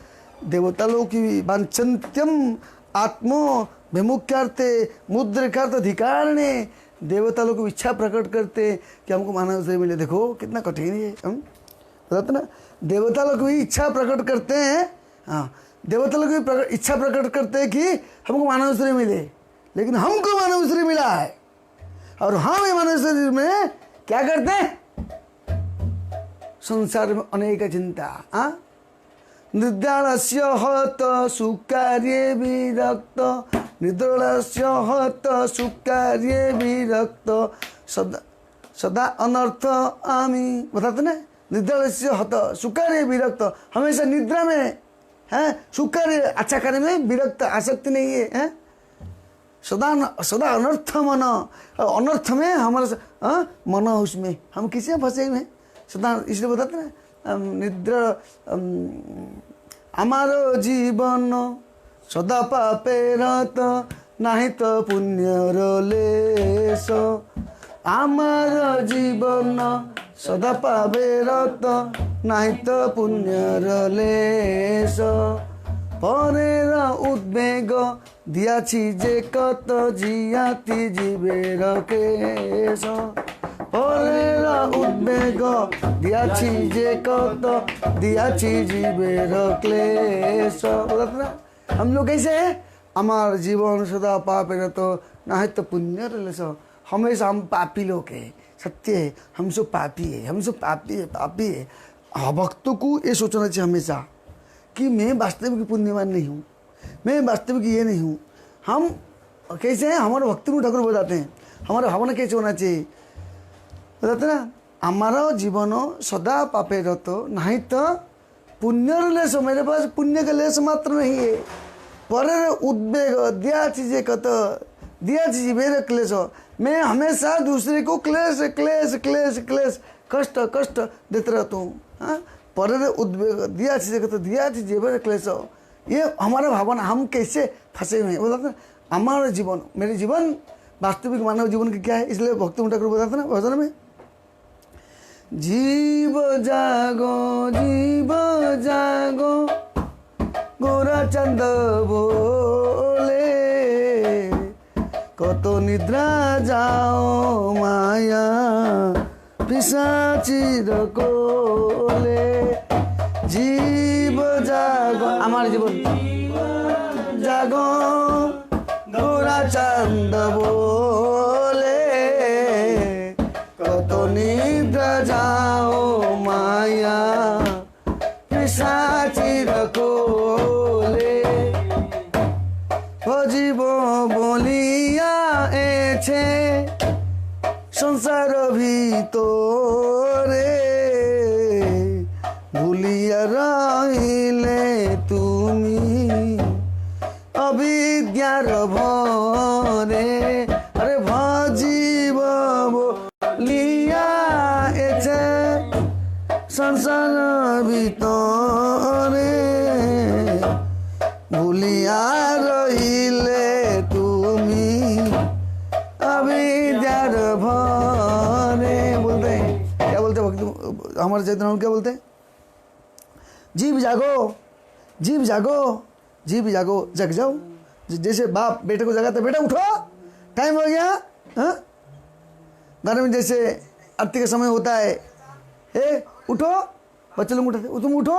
देवता लोग की वांछन्त्यम आत्मो विमुख्यार्थे मुद्रिकार्थ अधिकारणे, देवता लोग की इच्छा प्रकट करते कि हमको मानव शरीर मिले। देखो कितना कठिन है, हम बताते ना, देवता लोग भी इच्छा प्रकट करते हैं। हाँ, देवता लोग भी इच्छा प्रकट करते हैं कि हमको मानव शरीर मिले, लेकिन हमको मानव शरीर मिला है और हम मानव शरीर में क्या करते हैं? संसार में अनेक चिंता। निद्रालस्य हत सुकार्ये विरक्त, निद्रालस्य हत सुकार्ये विरक्त, सदा अनर्थ आमी, बताते ना, निद्रालस्य हत सुकार्ये विरक्त, हमेशा निद्रा में है, सुकार्य अच्छा कार्य में विरक्त, आसक्ति नहीं है, सदा सदा अनर्थ मन, अनर्थ में हमारा मन, उसमें हम किसी में फंसे हुए हैं सदा। इसलिए बताते ना, निद्रा हमारो जीवन सदा पापे रत, नहीं तो पुण्यर लेस, हमारो जीवन सदा पापे रत, नहीं तो पुण्यर लेस, পরের উদ্বেগ দিয়াছি যে কত জিয়াতি জীবের কেশ, পরের উদ্বেগ দিয়াছি যে কত দিয়াছি জীবের ক্লেশ। हम लोग कैसे हैं? हमार जीवन सदा पाप है तो ना है तो पुण्य लेस, हमेशा हम पापी लोग हैं। सत्य है, हम सब पापी है, हम सब पापी है, पापी है। भक्तों को ये सोचना चाहिए हमेशा कि मैं वास्तविक पुण्यवान नहीं हूँ, मैं वास्तविक ये नहीं हूँ। हम कैसे हैं? हमारे भक्ति को ठाकुर बताते हैं, हमारा भावना कैसे होना चाहिए बताते ना। आमार जीवन सदा पापे रत नहीं तो पुण्यर लेस, मेरे पास पुण्य का लेस मात्र नहीं है। पर उद्वेग दिया चीजें कत दिया चीज मेरे क्लेश, मैं हमेशा दूसरे को क्लेश क्लेश क्लेश क्लेश कष्ट कष्ट देते रहता हूँ। हाँ, पर उद्वेग दिया चीजें कत दिया चीज मेरे क्लेश, ये हमारा भावना, हम कैसे फंसे हुए हैं बताते। हमारा जीवन, मेरे जीवन वास्तविक मानव जीवन की क्या है, इसलिए भक्ति ठाकुर बताते ना भजन में, जीव जागो गोरा चंद बोले, कत निद्रा जाओ माया पिशाचिर कोले। जीव जागो आमार जीवन जागो गोरा चंद बोले, कत निद्रा जाओ माया पिशाचिर कोले। भजिब बलिया एछे संसार ভিতরে, भूलिया रहिले तुमी अविद्यार भरे। अरे भजिब बलिया एछे संसार ভিতরে, भूलिया रहिले तुमी अविद्यार भरे। बोलते हैं क्या बोलते हैं भक्ति हमारे चैतन्य क्या बोलते हैं, जीव जागो जीव जागो जीव जागो जग जाओ। जैसे बाप बेटे को जगाते, बेटा उठो टाइम हो गया। हाँ, घर में जैसे आरती का समय होता है, ए उठो बच्चे लोग उठाते, तुम उठो।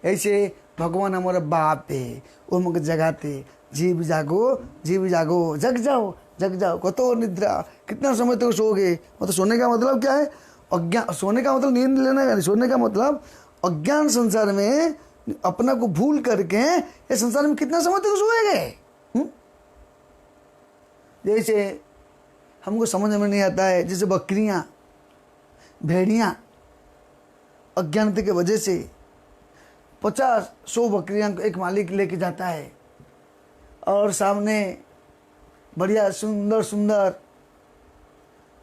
ऐसे भगवान हमारा बाप है, वो हमको जगाते, जीव जागो जग जाओ जग जाओ। कतो निद्रा, कितना समय तक सोओगे। मतलब सोने का मतलब क्या है, अज्ञान। सोने का मतलब नींद लेना है, सोने का मतलब अज्ञान संसार में अपना को भूल करके ये संसार में कितना समय तक सोएंगे। जैसे हमको समझ में नहीं आता है, जैसे बकरियां भेड़ियां अज्ञानता की वजह से 50-100 बकरियां को एक मालिक लेके जाता है और सामने बढ़िया सुंदर सुंदर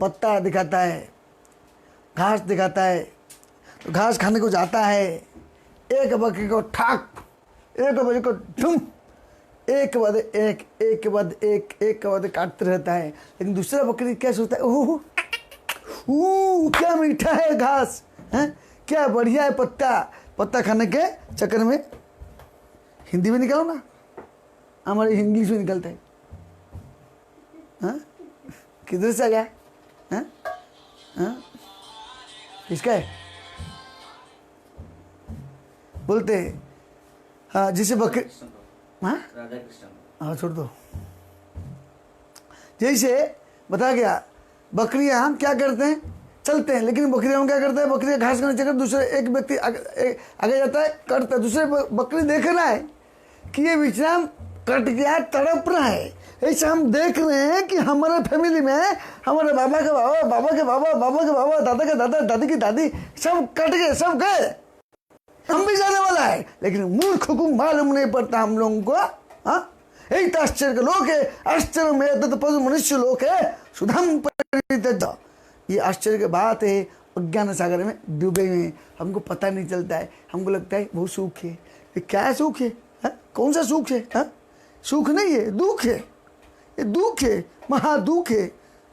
पत्ता दिखाता है, घास दिखाता है, तो घास खाने को जाता है। एक बकरी को ठाक, एक बकरी को ढूम, एक के बाद एक के बाद एक के बाद काटते रहता है। लेकिन दूसरा बकरी क्या सोचता है, ओह क्या मीठा है घास, है क्या बढ़िया है पत्ता खाने के चक्कर में। हिंदी में निकालो ना, हमारे इंग्लिश में निकलता है। हाँ, किधर से आ गया? हाँ हाँ, किसका है बोलते हैं। हाँ, जिसे बकरी, हाँ हाँ छोड़ दो। जैसे बता गया, बकरियां हम क्या करते हैं, चलते हैं, लेकिन बकरियां क्या करते हैं, बकरियां घास खाने चक्कर दूसरे एक व्यक्ति आगे जाता है, कटता है, दूसरे बकरी देख रहा है कि ये विश्राम कट गया, तड़प रहा है। ऐसे हम देख रहे हैं कि हमारे फैमिली में हमारे बाबा के बाबा, बाबा के बाबा, बाबा के बाबा, दादा के दादा, दादी की दादी सब कट गए, सब गए, हम भी जाने वाला है। लेकिन मूर्ख को मालूम नहीं पड़ता हम लोगों को। हाँ, यही तो आश्चर्य के लोग है, आश्चर्य में तो पशु मनुष्य लोग है सुधम परित्यज। ये आश्चर्य की बात है, अज्ञान सागर में डूबे हुए, हमको पता नहीं चलता है। हमको लगता है बहुत सुख है। ये क्या सुख है? कौन सा सुख है? हा? सुख नहीं है, दुख है। ये दुख है, महादुख है।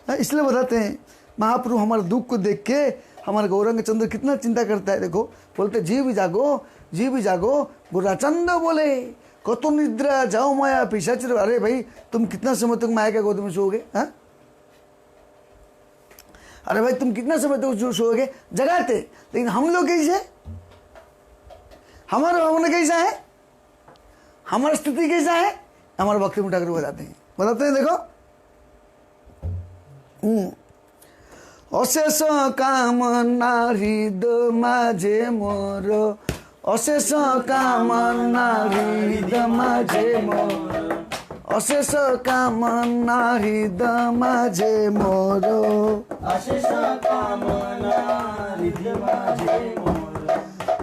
इसलिए बताते हैं महाप्रभु हमारे दुख को देख के हमारे गौरंग चंद्र कितना चिंता करता है। देखो बोलते जीव जागो गोराचंद बोले, कतो निद्रा जाओ माया पिशाचिर। अरे भाई तुम कितना समय तक माया के गोद में सोओगे? हाँ, अरे भाई तुम कितना समय तक सोओगे? जगाते। लेकिन हम लोग कैसे, हमारा भावना कैसा है, हमारी स्थिति कैसा है? हमारे भक्ति में ठाकुर बताते हैं देखो, अशेष कामना हृदय माझे मोर, अशेष कामना हृदय माझे मोर, अशेष कामना हृदय माझे मोर अशेष कामना हृदय माझे मोर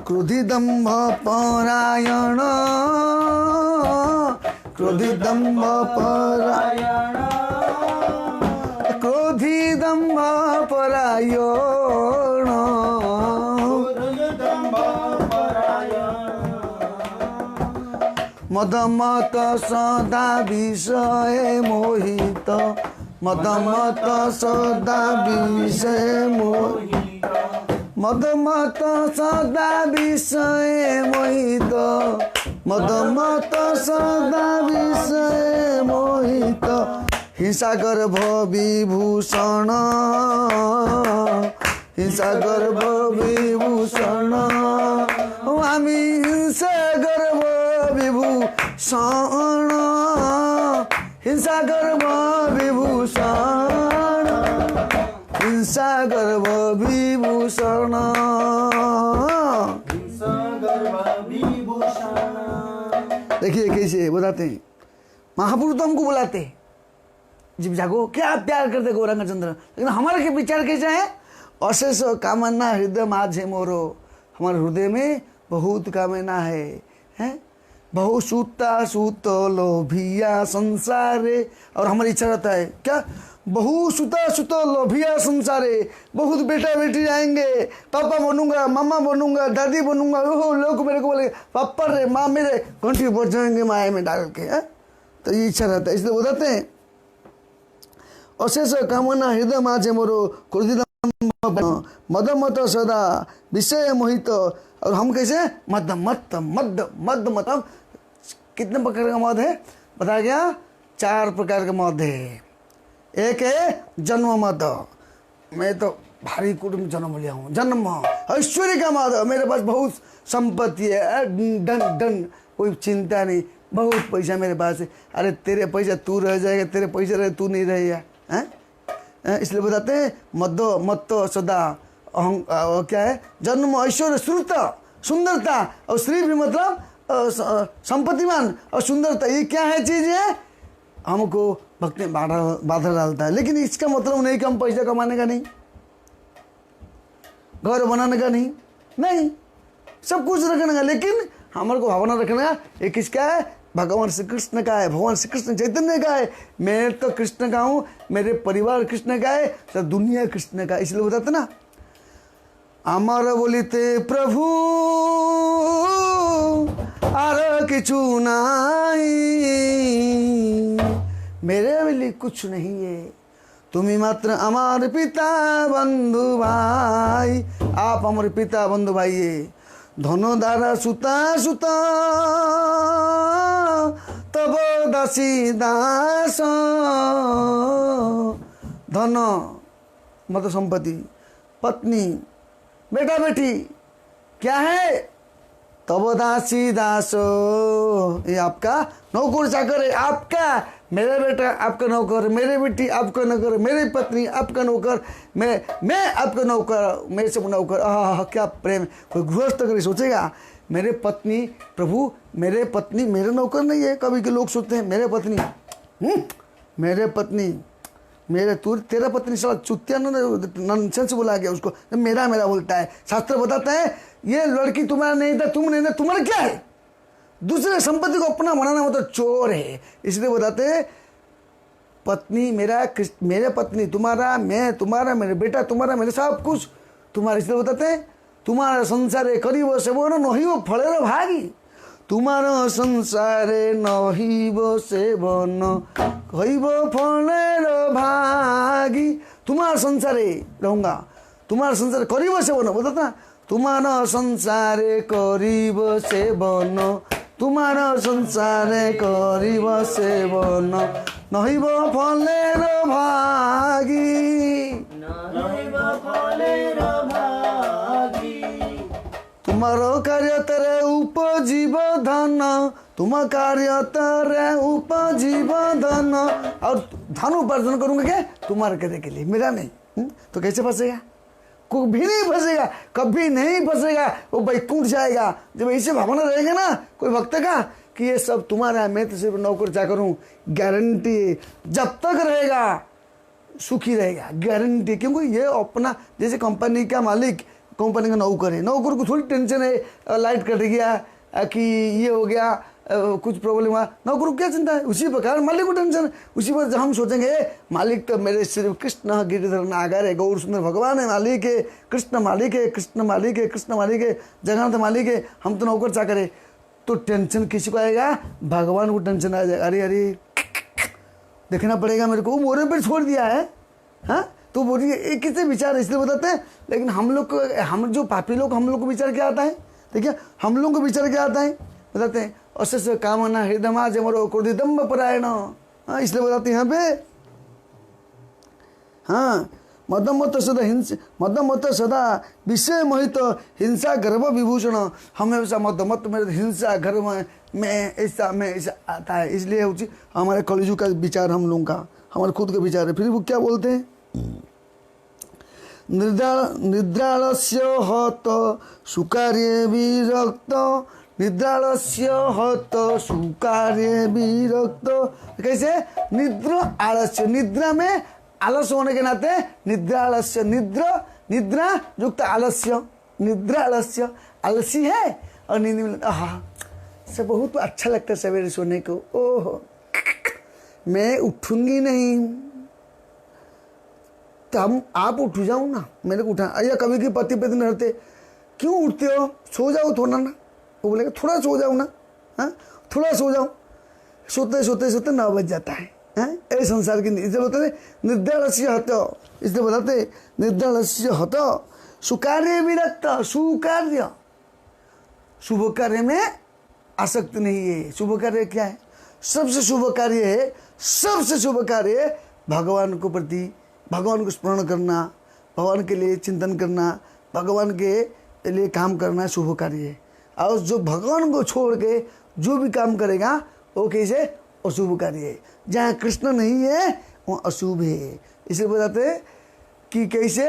क्रोधी दंभ परायण क्रोधी दंभ परायण क्रोधी दंभ परायण मदमत सदा विषय मोहित मदमत सदा विषय मोहित मदमत सदा विषय मोहित मदमत सदा विषय मोहित हिंसा गर्भ विभूषण हिंसा गर्भ विभूषण हामी हिंसा गर्भ विभूषण हिंसा गर्भ विभूषण हिंसा गर्भ विभूषण हिंसा गर्भ विभूषण। देखिए कैसे बताते हैं महापुरुष तो हमको बुलाते हैं, जब जागो क्या प्यार करते गौरांगचंद्र, लेकिन हमारे के विचार कैसे है? अशेष कामना हृदय माझे मोरो, हमारे हृदय में बहुत कामना है बहु सूता सूत लोभिया संसारे, और हमारी इच्छा रहता है क्या? बहु सुता सुत लोभिया संसारे, बहुत बेटा बेटी आएंगे, पापा बनूंगा, मामा बनूंगा, दादी बनूंगा, ओहो लोग मेरे को बोले पापा रे माँ मेरे घंटी बजाएंगे माए में डाल के है? तो ये इच्छा रहता है, इसलिए बताते हैं अशेष कामना हृदय माझे मोरो क्रोधित मद मत सदा विषय मोहित। और हम कैसे मद मत मद मद मतलब कितने प्रकार का मद है बताया गया? 4 प्रकार का मद है। एक है जन्म मद, मैं तो भारी कुटुंब जन्म लिया हूँ, जन्म ऐश्वर्य का मद, मेरे पास बहुत संपत्ति है, डन डन कोई चिंता नहीं, बहुत पैसा मेरे पास है। अरे तेरे पैसा तू रह जाएगा, तेरे पैसे रहे तू नहीं रहेगा हैं? इसलिए बताते हैं मद मत सदा अहं क्या है? जन्म ऐश्वर्य श्रुता सुंदरता, और श्री भी मतलब संपत्तिमान और सुंदरता, ये क्या है चीज है? हमको भक्ति में बाधा डालता है, लेकिन इसका मतलब नहीं कि हम पैसा कमाने का नहीं, घर बनाने का नहीं सब कुछ रखने का, लेकिन हमारे को भावना रखना ये किसका है? भगवान श्री कृष्ण का है, भगवान श्री कृष्ण चैतन्य का है। मैं तो कृष्ण का हूँ, मेरे परिवार कृष्ण का है, सब दुनिया कृष्ण का। इसलिए बताते ना আমার বলিতে প্রভু আর কিছু নাই, मेरे लिए कुछ नहीं है, তুমি মাত্র আমার পিতা বন্ধু ভাই, आप हमारे पिता बंधु भाई है। धन द्वारा सुता सुता तब दासी दास, धन मतलब संपत्ति, पत्नी, बेटा बेटी क्या है? तब दासी दासो, ये आपका नौकर चाकर है, आपका मेरा बेटा आपका नौकर, मेरे बेटी आपका नौकर, मेरी पत्नी आपका नौकर, मैं आपका नौकर, मेरे सब नौकर। आह क्या प्रेम! कोई गृहस्थ अगर सोचेगा मेरे पत्नी प्रभु मेरे पत्नी मेरे नौकर नहीं है, कभी के लोग सोचते हैं मेरे पत्नी मेरे पत्नी मेरे तू तेरा पत्नी साला चुतिया नॉनसेंस बोला गया उसको, मेरा मेरा बोलता है। शास्त्र बताता है ये लड़की तुम्हारा नहीं था, तुम नहीं था, तुम्हारा क्या है? दूसरे संपत्ति को अपना बनाना मतलब चोर है। इसलिए बताते हैं पत्नी मेरा, मेरे पत्नी तुम्हारा, मैं तुम्हारा, मेरे बेटा तुम्हारा, मेरे सब कुछ तुम्हारा। इसलिए बताते हैं तुम्हारा संसारे करीब से वो नहीं वो फलेर भागी, तुम्हारा संसारे नहिब सेवन कहिब फलेर भागी। तुम्हारा संसारे रहूँगा, तुम्हारा संसार करीब सेवन बताता ना, तुम्हारा संसारे करीब सेवन, तुम्हारा संसारे करीब सेवन नहिब फलेर भागी, नहिब फलेर भागी। तुम्हारो कार्य तेरे उपजीव धन, तुम कार्य तेरे उपजीव धन, और धन उपार्जन करूंगा क्या? तुम्हारे कहने के लिए, मेरा नहीं। तो कैसे फंसेगा? कभी नहीं फंसेगा, कभी नहीं फंसेगा, वो बैकुंठ जाएगा। जब ऐसे भावना रहेगा ना कोई भक्त का, कि ये सब तुम्हारा है, मैं तो सिर्फ नौकर चाकर हूँ, गारंटी जब तक रहेगा सुखी रहेगा, गारंटी। क्योंकि ये अपना जैसे कंपनी का मालिक कंपनी का नौकर है, नौकर को थोड़ी टेंशन है लाइट कट गया कि ये हो गया कुछ प्रॉब्लम हुआ, नौकर को क्या चिंता है। उसी प्रकार मालिक को टेंशन है। उसी पर हम सोचेंगे मालिक तो मेरे सिर्फ कृष्ण गिरिधर नागर है, गौर सुंदर भगवान है, मालिक है, कृष्ण मालिक है, कृष्ण मालिक है, कृष्ण मालिक है, जगन्नाथ मालिक है, हम तो नौकर चाकर है। तो टेंशन किसी को आएगा? भगवान को टेंशन आ जाएगा, अरे अरे देखना पड़ेगा मेरे को, मोरे पर छोड़ दिया है। हाँ तो बोलिए एक किससे विचार इसलिए बताते हैं। लेकिन हम लोग को, हम जो पापी लोग, हम लोग को विचार क्या आता है? देखिए हम लोगों को विचार क्या आता है, बताते हैं अशेष कामना हृदय जमरो क्रोधिदम्भ परायण। हाँ इसलिए बताते हैं यहाँ पे, हाँ मदमत सदा विषय मोहित हिंसा गर्भ विभूषण। हमेशा मदमत में हिंसा गर्भ में ऐसा आता है। इसलिए हमारे कलिजुग का विचार हम लोगों का, हमारे खुद के विचार है। फिर वो क्या बोलते हैं, निद्रालस्य हत सुकार्ये विरक्त, निद्रालस्य हत सुकार्ये विरक्त। कैसे? निद्रा आलस्य, निद्रा में आलस्य होने के नाते निद्रा आलस्य, निद्रा युक्त आलस्य, निद्रा आलस्य, आलसी है और नींद में सब बहुत अच्छा लगता है सवेरे सोने को। ओह मैं उठूंगी नहीं, तो आप उठ जाओ ना, मेरे को उठा। या कभी की पति पत्नी रहते, क्यों उठते हो, सो जाओ थोड़ा ना। वो बोलेगा थोड़ा सो जाओ ना, हाँ थोड़ा सो जाओ। सोते सोते सोते 9 बज जाता है। ऐसे संसार की इसलिए बताते निद्रालस्य हत, इसलिए बताते निद्रालस्य हत सुकार्य विरक्त। सुकार्य, शुभ कार्य में आसक्ति नहीं है। शुभ कार्य क्या है? सबसे शुभ कार्य है, सबसे शुभ कार्य भगवान को प्रति, भगवान को स्मरण करना, भगवान के लिए चिंतन करना, भगवान के लिए काम करना शुभ कार्य है। और जो भगवान को छोड़ के जो भी काम करेगा वो कैसे? अशुभ कार्य है। जहाँ कृष्ण नहीं है वहाँ अशुभ है। इसे बताते हैं कि कैसे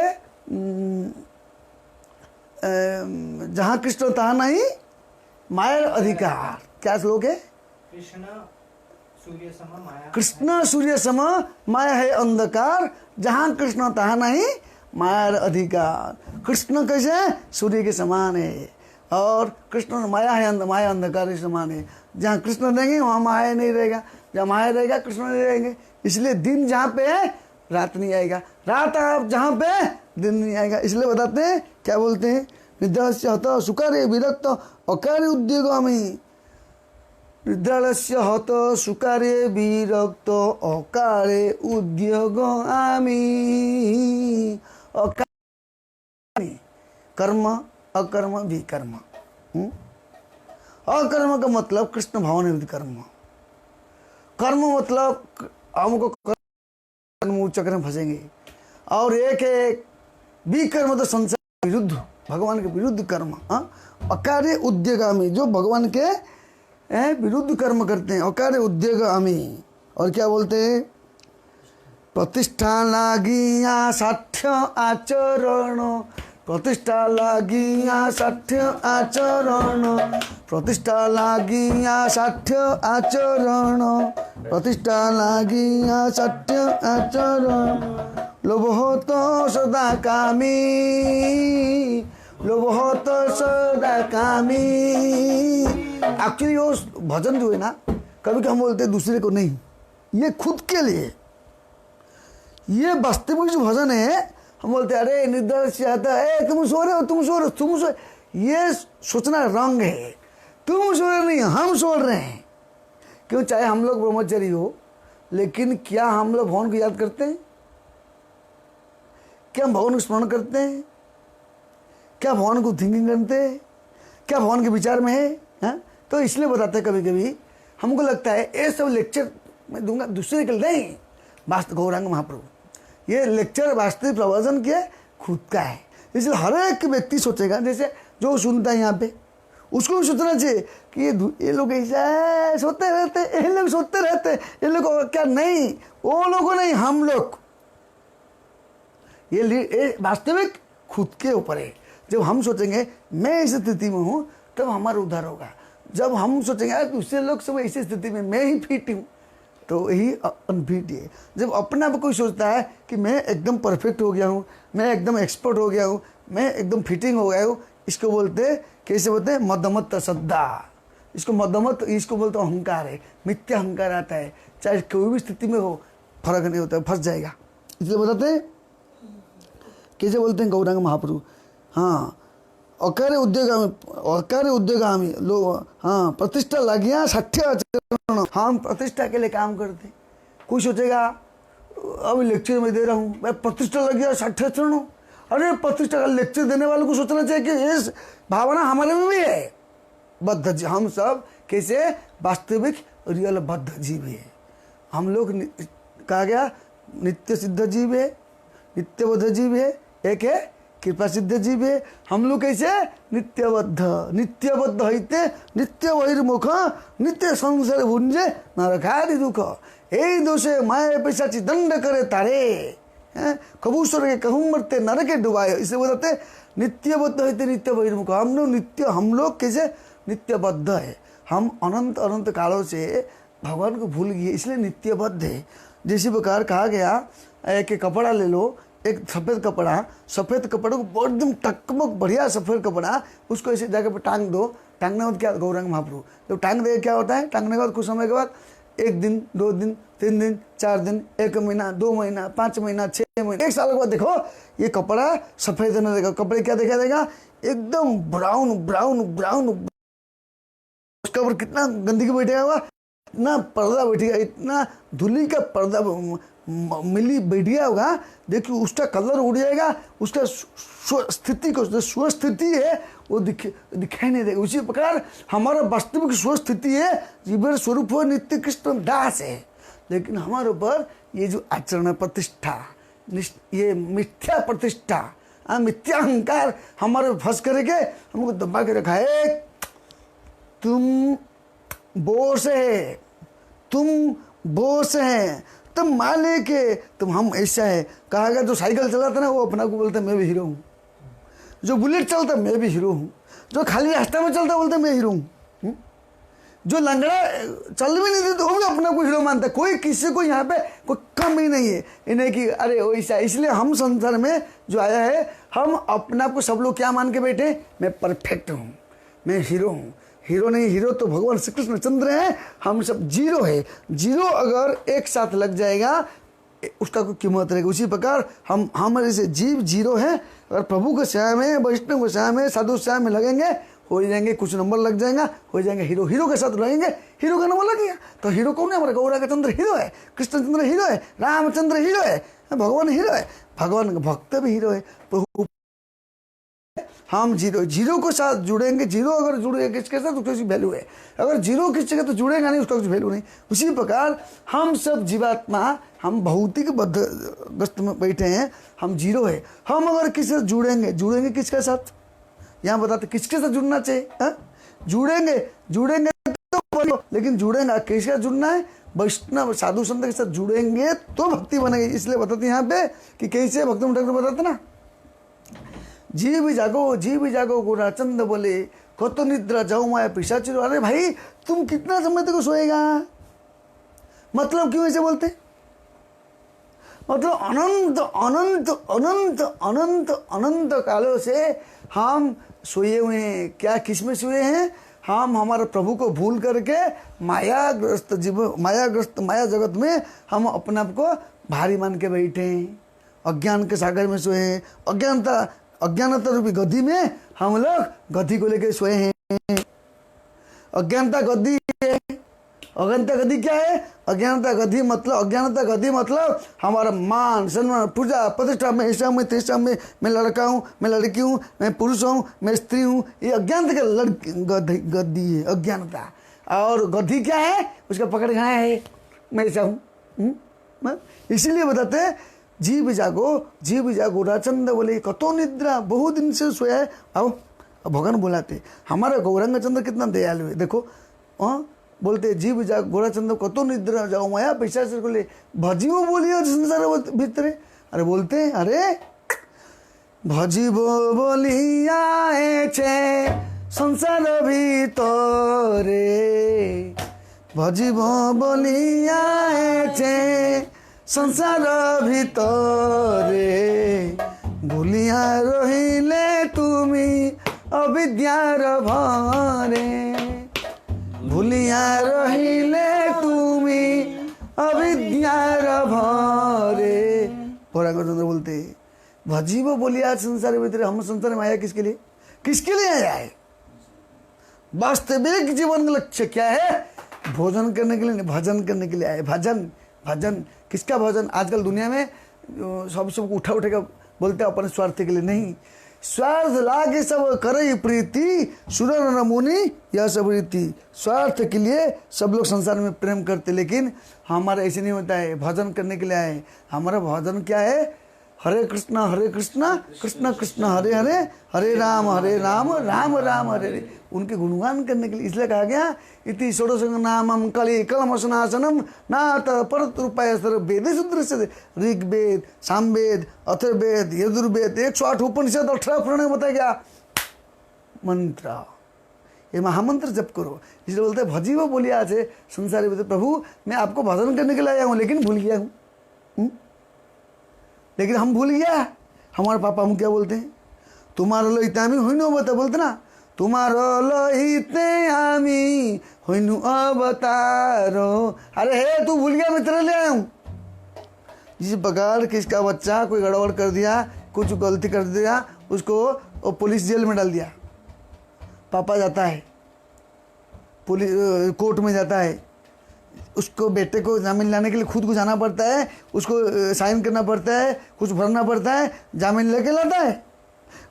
जहाँ कृष्ण तहाँ नहीं माया अधिकार। क्या श्लोक है? कृष्ण सूर्य सम माया है अंधकार, जहाँ कृष्ण तहाँ नहीं माया अधिकार। कृष्ण कैसे? सूर्य के समान है और कृष्ण माया है, माया अंधकार के समान है। जहाँ कृष्ण रहेंगे वहाँ माया नहीं रहेगा, जहाँ माया रहेगा कृष्ण नहीं रहेंगे। इसलिए दिन जहाँ पे है रात नहीं आएगा, रात आप जहाँ पे दिन नहीं आएगा। इसलिए बताते हैं क्या बोलते हैं, निद्रालस्य हत सुकार्ये विरक्त अकार्य उद्योगामी। निद्रालस्य हत सुकार्ये विरक्त अकार्ये उद्योगामी। कर्म अकर्म विकर्म। अकर्म का मतलब कृष्ण भाव निवृत्त कर्म। कर्म मतलब हमको कर्म चक्र में फंसेंगे। और एक विकर्म तो संसार विरुद्ध, भगवान के विरुद्ध कर्म। अकार्य उद्योगामी, जो भगवान के विरुद्ध कर्म करते हैं, अकार्य उद्योगामी। और क्या बोलते हैं, प्रतिष्ठा लागिया साठ्य आचरण, प्रतिष्ठा लागिया साठ्य आचरण, प्रतिष्ठा लागिया साठ्य आचरण, प्रतिष्ठा लागिया साठ्य आचरण। लोभ तो सदा कामी, लोभ तो सदा कामी। एक्चुअली वो भजन जो है ना, कभी हम बोलते हैं दूसरे को नहीं, ये खुद के लिए। ये वास्तविक जो भजन है, हम बोलते हैं अरे निद्रा से आता है, तुम सो रहे हो, तुम सो रहे हो, तुम सो। ये सोचना रंग है। तुम सो रहे नहीं, हम सो रहे हैं। क्यों? चाहे हम लोग ब्रह्मचारी हो, लेकिन क्या हम लोग भगवान को याद करते हैं? क्या हम भगवान को स्मरण करते हैं? क्या भगवान को थिंकिंग करते हैं? क्या भगवान के विचार में है? तो इसलिए बताते हैं, कभी कभी हमको लगता है ये सब लेक्चर मैं दूंगा दूसरे के नहीं, वास्तव गौरांग महाप्रभु ये लेक्चर वास्तविक प्रवचन के खुद का है। इसलिए हर एक व्यक्ति सोचेगा, जैसे जो सुनता है यहाँ पे, उसको भी सोचना चाहिए कि ये लोग ऐसा सोते रहते, ये लोग सोते रहते, ये लोग क्या नहीं, वो लोगों नहीं, हम लोग। ये वास्तविक खुद के ऊपर है। जब हम सोचेंगे मैं इस स्थिति में हूँ, तब हमारा उद्धार होगा। जब हम सोचेंगे यार दूसरे लोग सब ऐसी स्थिति में मैं ही फिट हूँ, तो यही अनफिट है। जब अपना आप कोई सोचता है कि मैं एकदम परफेक्ट हो गया हूँ, मैं एकदम एक्सपर्ट हो गया हूँ, मैं एकदम फिटिंग हो गया हूँ, इसको बोलते कैसे बोलते हैं? मदमत श्रद्धा। इसको मदमत, इसको बोलते अहंकार है, मिथ्या अहंकार आता है। चाहे कोई भी स्थिति में हो, फर्क नहीं होता, फंस जाएगा। इसलिए बताते हैं कैसे बोलते हैं गौरांग महाप्रभु, हाँ, अकार्य उद्योगामी लोग, हाँ, प्रतिष्ठा लगिया 60 आचरण। हम प्रतिष्ठा के लिए काम करते। कोई सोचेगा अभी लेक्चर में दे रहा हूँ, मैं प्रतिष्ठा लग गया 60 आचरण। अरे प्रतिष्ठा का लेक्चर देने वालों को सोचना चाहिए कि इस भावना हमारे में भी है। बद्ध जीव हम सब, कैसे? वास्तविक रियल बद्ध जीव है हम लोग। कहा गया नित्य सिद्ध जीव है, नित्यबद्ध जीव है, एक है कृपा सिद्ध जीव है। हम लोग कैसे? नित्यबद्ध। नित्यबद्ध होते नित्य बहिर्मुख, नित्य संसार भुंजे नरकादि दुख। यही दोषे माया पिशाची दंड करे तारे, कबूतर के कहूँ मरते नरके डुबाए। इसे बोलते नित्यबद्ध होते नित्य बहिर्मुख। हम लोग कैसे? नित्यबद्ध है। हम अनंत अनंत कालों से भगवान को भूल गए, इसलिए नित्यबद्ध है। जिस प्रकार कहा गया, एक कपड़ा ले लो, एक सफ़ेद कपड़े को एकदम टकमक बढ़िया सफ़ेद कपड़ा, उसको ऐसे जगह पर टांग दो। टांगने के बाद क्या? गौरांग महाप्रभु जब टांग दे क्या होता है? टांगने के बाद कुछ समय के बाद 1 दिन, 2 दिन, 3 दिन, 4 दिन, 1 महीना, 2 महीना, 5 महीना, 6 महीना, 1 साल के बाद देखो ये कपड़ा सफ़ेद नहीं देगा। कपड़े क्या देखा देगा? एकदम ब्राउन ब्राउन ब्राउन। उसके ऊपर कितना गंदगी बैठेगा हुआ, इतना पर्दा बैठेगा, इतना धूली का पर्दा मिली बैठ गया होगा। देखिए उसका कलर उड़ जाएगा, उसका स्थिति को जो स्वस्थिति है वो दिखाई नहीं देगा। उसी प्रकार हमारा वास्तविक स्वस्थिति है, जीवन स्वरूप हो नित्य कृष्ण दास है। लेकिन हमारे ऊपर ये जो आचरण प्रतिष्ठा, ये मिथ्या प्रतिष्ठा, मिथ्या अहंकार हमारे फंस करके हमको दबा के रखा है। तुम बोस है, तुम बोस है, तुम मालिक है, तुम हम ऐसा है। कहा गया जो साइकिल चलाता ना वो अपना को बोलता मैं भी हीरो हूँ, जो बुलेट चलता मैं भी हीरो हूँ, जो खाली रास्ते में चलता बोलता मैं हीरो हूँ, जो लंगड़ा चल भी नहीं देता वो भी अपना को हीरो मानता है। कोई किसी को यहाँ पे कोई कम ही नहीं है इन्हें कि अरे वैसा। इसलिए हम संसार में जो आया है, हम अपना को सब लोग क्या मान के बैठे? मैं परफेक्ट हूँ, मैं हीरो हूँ। हीरो नहीं, हीरो तो भगवान श्री कृष्ण चंद्र हैं, हम सब जीरो है। जीरो अगर एक साथ लग जाएगा उसका कोई कीमत रहेगी। उसी प्रकार हम हमारे से जीव जीरो है, अगर प्रभु के सेवा में, वैष्णव के सेवा में, साधु सेवा में लगेंगे, हो जाएंगे, कुछ नंबर लग जाएगा, हो जाएंगे हीरो। हीरो के साथ लगेंगे, हीरो का नंबर लग गया तो हीरो कौन है? हमारा गौरा चंद्र हीरो है, कृष्णचंद्र हीरो है, रामचंद्र हीरो है, भगवान हीरो है, भगवान भक्त भी हीरो है। हम जीरो के साथ जुड़ेंगे। जीरो अगर जुड़ेगा किसके साथ उसकी कुछ वैल्यू है, अगर जीरो किसके तो जुड़ेगा नहीं उसका कुछ वैल्यू नहीं। उसी प्रकार हम सब जीवात्मा, हम भौतिक बद्धग्रस्त में बैठे हैं, हम जीरो है। हम अगर किसी से जुड़ेंगे किसके साथ? यहाँ बताते किसके साथ जुड़ना चाहिए? जुड़ेंगे तो, लेकिन जुड़ेंगे किसके साथ जुड़ना है? वैष्णव साधु संत के साथ जुड़ेंगे तो भक्ति बनेगी। इसलिए बताते यहाँ पे कि कैसे भक्त ठाकुर बताते ना, जीव जागो गोराचंद बोले कत निद्रा जाओ माया पिशाचिर। अरे भाई तुम कितना समय तक सोएगा? मतलब क्यों ऐसे बोलते? मतलब अनंत अनंत अनंत अनंत अनंत कालों से हम सोए हुए हैं। क्या किस में सोए हैं? हम हमारे प्रभु को भूल करके मायाग्रस्त माया जगत में हम अपने आप को भारी मान के बैठे हैं। अज्ञान के सागर में सोए हैं। अज्ञानता रूपी गद्दी में हम लोग गद्दी को लेकर सोए हैं। अज्ञानता गद्दी है। अज्ञानता गद्दी क्या है? अज्ञानता गद्दी मतलब हमारा मान सम्मान पूजा प्रतिष्ठा में, ऐसा में तेसा में, मैं लड़का हूँ, मैं लड़की हूँ, मैं पुरुष हूँ, मैं स्त्री हूँ। ये अज्ञानता का गद्दी है अज्ञानता। और गद्दी क्या है? उसका पकड़ खाया है, मैं ऐसा हूँ। इसीलिए बताते हैं जीव जागो राचंद बोले कतो निद्रा, बहुत दिन से सोया है। आओ भगवान बुलाते, हमारा गौरांग चंद्र कितना दयालु है। देखो बोलते जीव जाग गोराचंद्र कतो निद्रा जाओ माया पैसा से बोले भजियो बोलियो संसार भीतरे। अरे बोलते अरे भजिब बोलिया छे संसार भितरे भजिब बोली आएछे संसार भितरे भूलिया रहिले तुमी अविद्यार भरे भूलिया रहिले तुमी अविद्यार भरे। पौराणिक चंद्र बोलते भजीब बोलिया संसार भीतर, हम संसार में आया किसके लिए? किसके लिए आया है? वास्तविक जीवन का लक्ष्य क्या है? भोजन करने के लिए नहीं, भजन करने के लिए आए। भजन भजन किसका भजन? आजकल दुनिया में सबको उठा उठा बोलते हैं अपने स्वार्थ के लिए नहीं, स्वार्थ लागे सब करे प्रीति सुर न मुनि यह सब रीति। स्वार्थ के लिए सब लोग संसार में प्रेम करते, लेकिन हमारा ऐसे नहीं होता है। भजन करने के लिए आए। हमारा भजन क्या है? हरे कृष्णा कृष्ण कृष्ण हरे हरे, हरे राम राम राम हरे हरे। उनके गुणगान करने के लिए इसलिए कहा गया इति षोडशं नामं कलि कलमसनासनम नाथ परतरूपाय सर्व वेद शूद्र से ऋग्वेद सामवेद अथर्ववेद यजुर्वेद 108 उपनिषद 18 पुराण बताया गया मंत्र। ये महामंत्र जप करो। इसलिए बोलते हैं भजी वो बोलिया आज संसारी बोलते प्रभु मैं आपको भजन करने के लिए आया हूँ लेकिन भूल गया हूँ। लेकिन हम भूल गया। हमारे पापा हम क्या बोलते हैं? तुम्हारा लइते आमी होइनु बता बोलते ना, तुम्हारो लइते आमी होइनु अवतारो। अरे हे तू भूल गया मैं तेरे ले आया हूँ। जिस प्रकार किसका बच्चा कोई गड़बड़ कर दिया, कुछ गलती कर दिया, उसको पुलिस जेल में डाल दिया। पापा जाता है पुलिस कोर्ट में जाता है, उसको बेटे को जामीन लाने के लिए खुद को जाना पड़ता है, उसको साइन करना पड़ता है, कुछ भरना पड़ता है, जामीन लेके लाता है।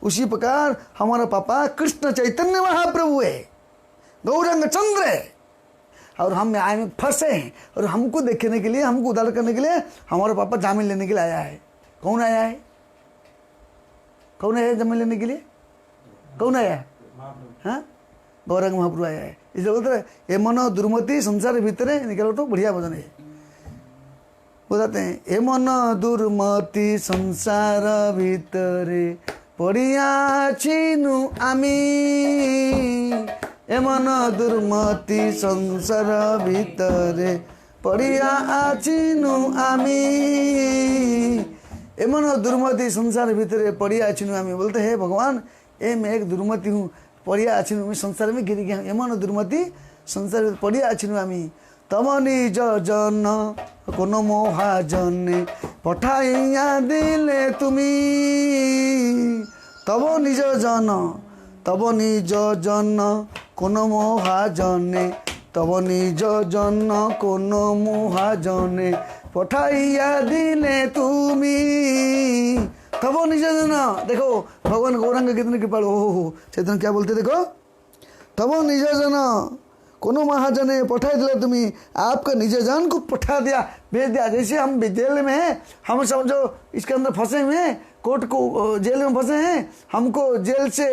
उसी प्रकार हमारा पापा कृष्ण चैतन्य महाप्रभु है, गौरंग चंद्र है, और हम आए में फंसे हैं। और हमको देखने के लिए, हमको उद्धार करने के लिए हमारा पापा जामीन लेने के लिए आया है। कौन आया है? कौन आया है जामीन लेने के लिए? कौन आया है? हाँ, गौरंग महाप्रभु आया है। इसलिए बोलते हैं ये मनो दुर्मति संसार भीतरे निकलो तो बढ़िया भजन है। बताते हैं ए मन दुर्मति संसार भीतरे पड़िया छिनु आमी, ए मन दुर्मति संसार भीतरे पड़िया छिनु आमी, ए मन दुर्मति संसार भीतरे पड़िया छिनु आमी। बोलते हैं भगवान ए मैं एक दुर्मति हूँ, पड़िया आछिनु मैं संसार में गिर गया। एमन दुर्मति संसार में पड़िया आछिनु आमी। तम निज जन कोन मोहाजने पठाइया दिले तुमी, तब निज जन कोन मोहाजने, तब निज जन कोन मोहाजने पठाइया दिले तुमी, तब निज जन। देखो भगवान गौरांग कितने कृपालु हो। चैतन्य क्या बोलते देखो, तब निज जन कोनो महाजने पठा दिला तुम्हें, आपका निज जन को पठा दिया, भेज दिया। जैसे हम जेल में हैं, हम समझो इसके अंदर फंसे हुए हैं, कोर्ट को जेल में फंसे हैं, हमको जेल से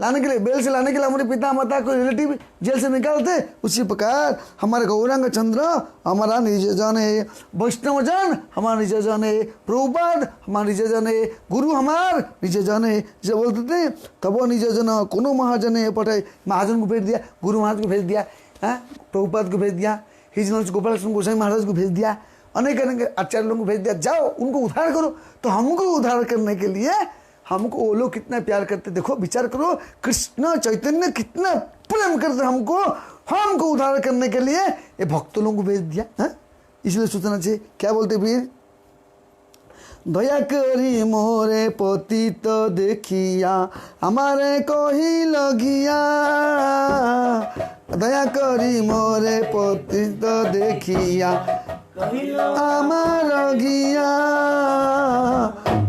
लाने के लिए, बेल से लाने के लिए हमारे पिता माता को रिलेटिव जेल से निकालते। उसी प्रकार हमारे गौरांग चंद्र हमारा निज जन है, वैष्णव जन हमारा निज जन है, प्रभुपाद हमारा निज जन है, गुरु हमार निज जन है। जो बोलते थे तब निज जन कोनो महाजन पठाए, महाजन को भेज दिया, गुरु महाराज को भेज दिया, प्रभुपाद को भेज दिया, हिज नोट्स गोपाल कृष्ण गोसाई महाराज को भेज दिया, अनेक अनेक आचार्य लोगों को भेज दिया, जाओ उनको उद्धार करो। तो हमको उद्धार करने के लिए हमको वो लोग कितना प्यार करते, देखो विचार करो, कृष्ण चैतन्य कितना प्रेम करते हमको उद्धार करने के लिए ये भक्त लोगों को भेज दिया। इसलिए सोचना चाहिए। क्या बोलते वीर, दया करी मोरे पतित देखिया हमारे कही लगिया, दया करी मोरे पतित देखिया আমার গিয়া,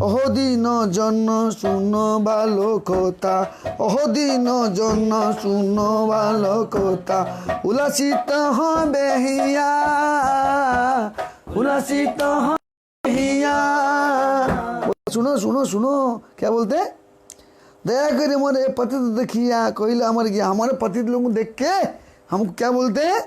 অহদিন জন্ম শুনো ভালো কথা, অহদিন জন্ম শুনো ভালো কথা, উল্লাসিত হবে হিয়া, উল্লাসিত হবে হিয়া। सुनो सुनो सुनो क्या बोलते, दया करे मोरे पतित देखिया कहिला अमर गया। हमारे पतित लोगों को देख के हमको क्या बोलते हैं,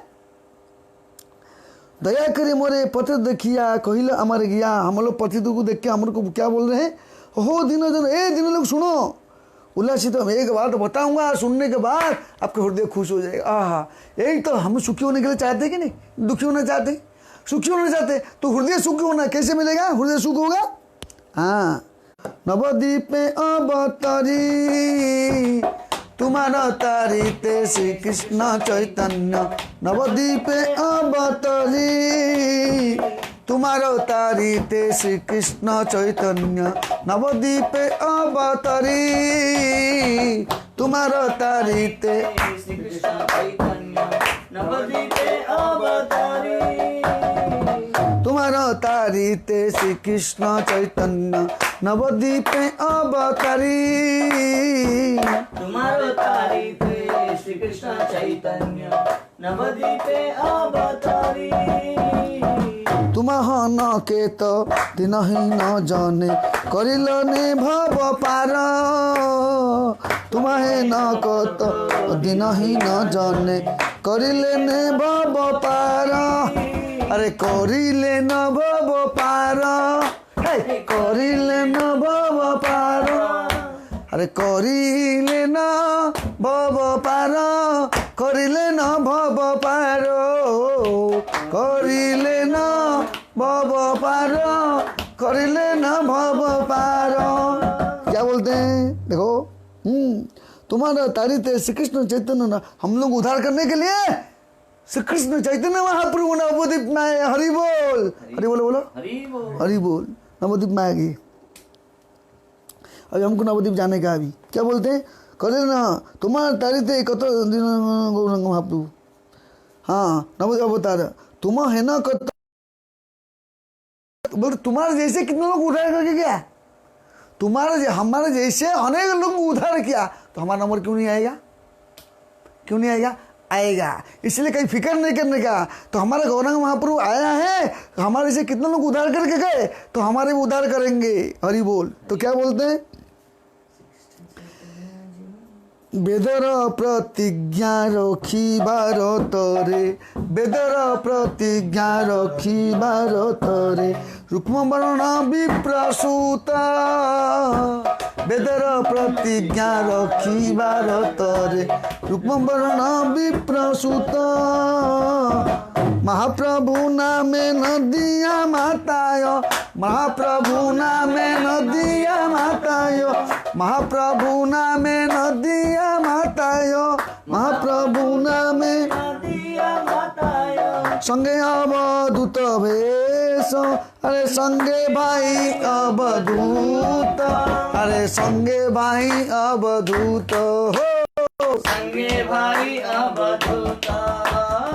दया करे मोरे पतित देखिया कहिला अमर गया। हम लोग पतितों को देख के हमको क्या बोल रहे हैं, हो दिन जन ए दिन लोग सुनो, उल्लासित हो। मैं एक बात बताऊंगा, सुनने के बाद आपका हृदय खुश हो जाएगा। आहा, यही तो हम सुखी होने के लिए चाहते कि नहीं, दुखी होना चाहते, सुखी होना चाहते, तो हृदय सुखी होना कैसे मिलेगा, हृदय सुख होगा। हाँ, नवद्वीप में अवतरी तुम्हारा तारीते श्री कृष्ण चैतन्य, नवद्वीप में अवतरी तुम्हारो तारीते श्री कृष्ण चैतन्य, नवद्वीप अवतरी तुम्हारो तारीते श्री कृष्ण चैतन्य नवद्वीपे अवतरी, तुम्हारो तारीते श्री कृष्ण चैतन्य नवद्वीप अवतरी, तुम्हारो तारीते श्री कृष्ण चैतन्य नवद्वीपे अवतरी, तुम्ह न के तो दिन ही न जाने करिल ने भव पार, तुम्हें न को तो दिन ही न जाने करिले ने भव पार, अरे करिले न भव पार, करिले न भव पार, अरे करिले न भव पार, करिले न भव पार, करिले न भव पार, करिले न भव पार। क्या बोलते हैं, देखो तुम्हारा तारीते श्री कृष्ण चैतन्य ना, हम लोग उद्धार करने के लिए श्री कृष्ण चैतन्य महाप्रभु नवद्वीप में आए। हरि बोल, हरि बोलो, बोलो हरि बोल। नवद्वीप में आएगी, अभी हमको नवद्वीप जाने का। अभी क्या बोलते हैं, करे ना तुम्हारा तारीते कत गौरंग महाप्रभु, हाँ नवद्वीप अवतार तुम है ना कत, बोलते तुम्हारे जैसे कितने लोग उद्धार करके गया, तुम्हारे हमारे जैसे अनेक लोग उद्धार किया, तो हमारा नंबर क्यों नहीं आएगा, क्यों नहीं आएगा, आएगा। इसलिए कहीं फिक्र नहीं करने का। तो हमारा गौरंग महाप्रभु आया है, हमारे से कितने लोग उद्धार करके गए, तो हमारे भी उद्धार करेंगे। हरि बोल। तो क्या बोलते हैं, बेदर प्रतिज्ञा रखी भारतरे, बेदर प्रतिज्ञा रखी भारतरे, रुक्म वर्ण विप्रसूता, बेदर प्रतिज्ञा रखी भारतरे, रुक्म वर्ण विप्रसूता, महाप्रभु नामे नदिया माताय, महाप्रभु नामे नदिया माताय, महाप्रभु नामे नदिया माताय, महाप्रभु नामे नदिया माताय, संगे अवधूत भेष, अरे संगे भाई अवधूत, अरे संगे भाई अवधूत हो, संगे भाई अवधूत,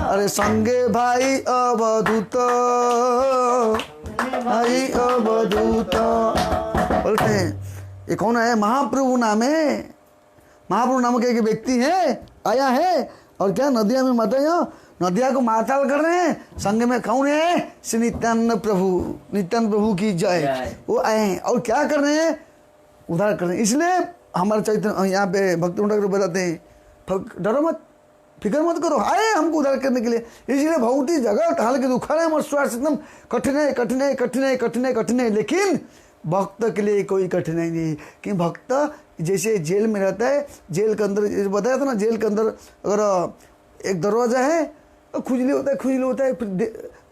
अरे संगे भाई अवधूत, भाई अवधूत। बोलते हैं ये कौन है, महाप्रभु नाम है, महाप्रभु नाम के एक व्यक्ति है, आया है, और क्या नदिया में माता, नदिया को माताल कर रहे हैं। संग में कौन है, श्री नित्यानंद प्रभु, नित्यानंद प्रभु की जय, वो आए हैं और क्या कर रहे हैं, उद्धार कर रहे हैं। इसलिए हमारे चैतन्य यहाँ पे भक्त ठाकुर बताते हैं, डरो मत, फिक्र मत करो, आए हमको उद्धार करने के लिए। इसलिए बहुत ही जगत हाल के दुखा है, एकदम कठिन है, कठिन है, कठिन है, कठिन है, कठिन है, लेकिन भक्त के लिए कोई कठिनाई नहीं। कि भक्त जैसे जेल में रहता है, जेल के अंदर बताया था ना, जेल के अंदर अगर एक दरवाजा है, खुजली होता है, खुजली होता है, फिर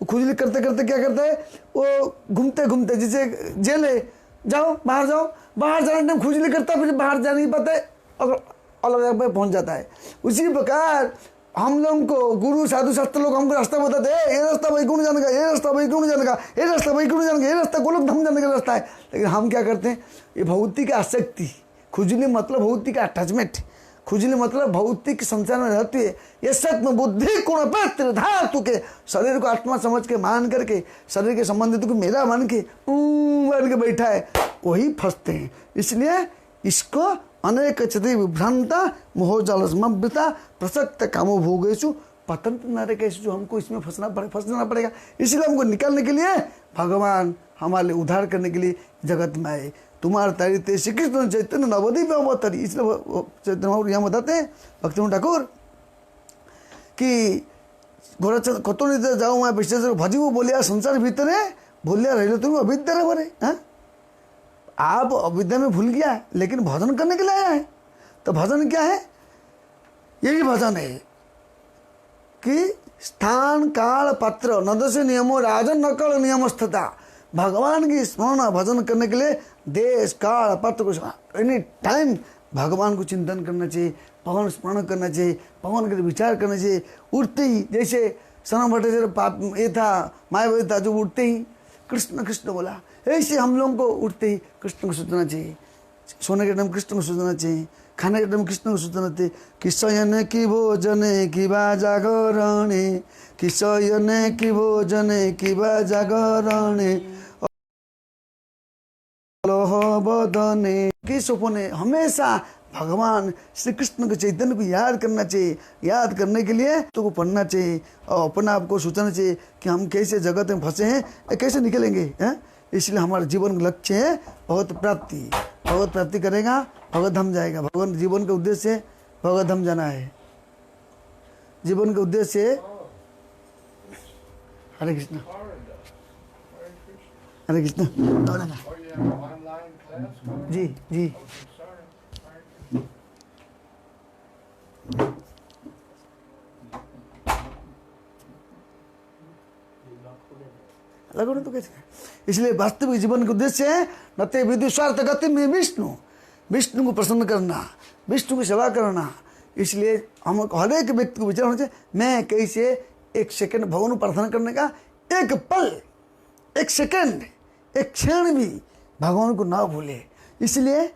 खुजली करते करते क्या करता है, वो घूमते घूमते, जैसे जेल है, जाओ बाहर जाओ, बाहर जाने टाइम खुजली करता है, फिर बाहर जा नहीं पाता है, अगर अलग जगह पर पहुंच जाता है। उसी प्रकार हम लोगों को गुरु साधु शास्त्र लोग हमको रास्ता बताते हैं, ये रास्ता वैकुंठ जाने का, ये रास्ता वैकुंठ जाने का, ये रास्ता वैकुंठ जाने का, ये रास्ता गोलोक धाम जाने का रास्ता है। लेकिन हम क्या करते हैं, ये भौतिक आसक्ति, खुजली मतलब भौतिक अटैचमेंट, खुजली मतलब भौतिक संसार में रहती है। ये सत्म बुद्धि गुण पत्र धातु के शरीर को आत्मा समझ के मान करके, शरीर के संबंधित को मेरा मान के बैठा है, वही फंसते हैं। इसलिए इसको अनेक चति विभ्रांता मोहजालस्मृता प्रसक्त कामो भोगेशु पतंत नरकेशु, जो हमको इसमें फंसना पड़ेगा। इसलिए हमको निकालने के लिए भगवान हमारे लिए उद्धार करने के लिए जगत में आए। तुम्हारे तारीते श्री कृष्ण चैतन्य नवद्वीप अवतरी। इसलिए चैतन्य महाप्रभु यहाँ बताते हैं भक्ति ठाकुर कि गोरचंद कतो नहीं जाओ मैं विश्वेश्वर भजीबो बोलिया संसार भीतर बोलिया रह तुम अविद्या रे बरे। हाँ, आप अविद्या में भूल गया, लेकिन भजन करने के लिए आया है। तो भजन क्या है? यही भजन है कि स्थान काल पात्र नदस्य नियमो राजन नकल नियमस्थता। भगवान की स्मरण भजन करने के लिए देश काल पात्र को एनी टाइम भगवान को चिंतन करना चाहिए, भगवान स्मरण करना चाहिए, भगवान के लिए विचार करना चाहिए। उठते ही जैसे सनम भट्टाचार्य पाप ये था, मायावती था, जो उठते ही कृष्ण कृष्ण बोला, ऐसे हम लोगों को उठते ही कृष्ण को सोचना चाहिए, सोने के टाइम कृष्ण को सोचना चाहिए, खाने के टाइम कृष्ण को सोचना चाहिए। कि शयन की भोजन की बा जागरणे, कि शयन की भोजन की बा जागरणे लोह बदने की सपने। हमेशा भगवान श्री कृष्ण के चैतन्य को याद करना चाहिए। याद करने के लिए तो को पढ़ना चाहिए और अपने आप को सोचना चाहिए कि हम कैसे जगत में फंसे हैं, कैसे निकलेंगे हैं। इसलिए हमारा जीवन का लक्ष्य है भगवत प्राप्ति। भगवत प्राप्ति करेगा भगवत धाम जाएगा। भगवान जीवन का उद्देश्य है भगवत धाम जाना है। जीवन का उद्देश्य है हरे कृष्ण हरे कृष्ण। जी जी लगो तो कैसे। इसलिए वास्तविक जीवन का उद्देश्य है नते विदुषार्थ गति में विष्णु, विष्णु को प्रसन्न करना, विष्णु की सेवा करना। इसलिए हम हर एक व्यक्ति को विचार होना चाहिए मैं कैसे एक सेकंड भगवान को प्रार्थना करने का, एक पल, एक सेकंड, एक क्षण भी भगवान को ना भूले। इसलिए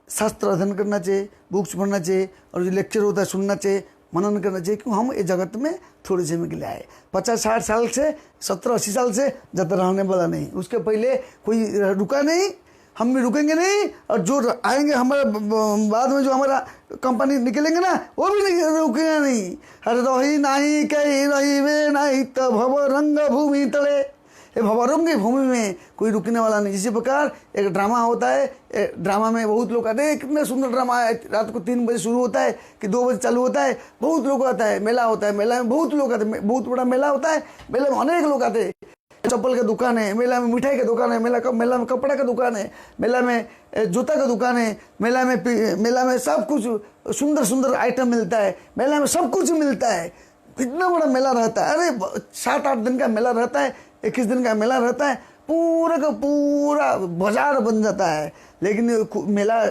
शास्त्र अध्ययन करना चाहिए, बुक्स पढ़ना चाहिए और जो लेक्चर होता है सुनना चाहिए, मनन करना चाहिए। क्यों हम इस जगत में थोड़े समय के लिए आए। 50-60 साल से 70-80 साल से ज़्यादा रहने वाला नहीं। उसके पहले कोई रुका नहीं, हम भी रुकेंगे नहीं। और जो आएंगे हमारे बाद में जो हमारा कंपनी निकलेंगे ना वो भी नहीं रुकेगा नहीं। अरे रही नहीं कहीं रही वे नहीं तो भव रंग भूमि तले। ये भवरंग की भूमि में कोई रुकने वाला नहीं। इसी प्रकार एक ड्रामा होता है, ड्रामा में बहुत लोग आते हैं। कितने सुंदर ड्रामा है, रात को 3 बजे शुरू होता है कि 2 बजे चालू होता है। बहुत लोग आता है, मेला होता है, मेला में बहुत लोग आते हैं, बहुत बड़ा मेला होता है। मेले में अनेक लोग आते हैं। चप्पल की दुकान है, मेला में मिठाई की दुकान है, मेला में कपड़ा का दुकान है, मेला में जूता का दुकान है, मेला में सब कुछ सुंदर सुंदर आइटम मिलता है, मेला में सब कुछ मिलता है। इतना बड़ा मेला रहता है। अरे 7-8 दिन का मेला रहता है, 21 दिन का मेला रहता है, पूरा का पूरा बाजार बन जाता है। लेकिन मेला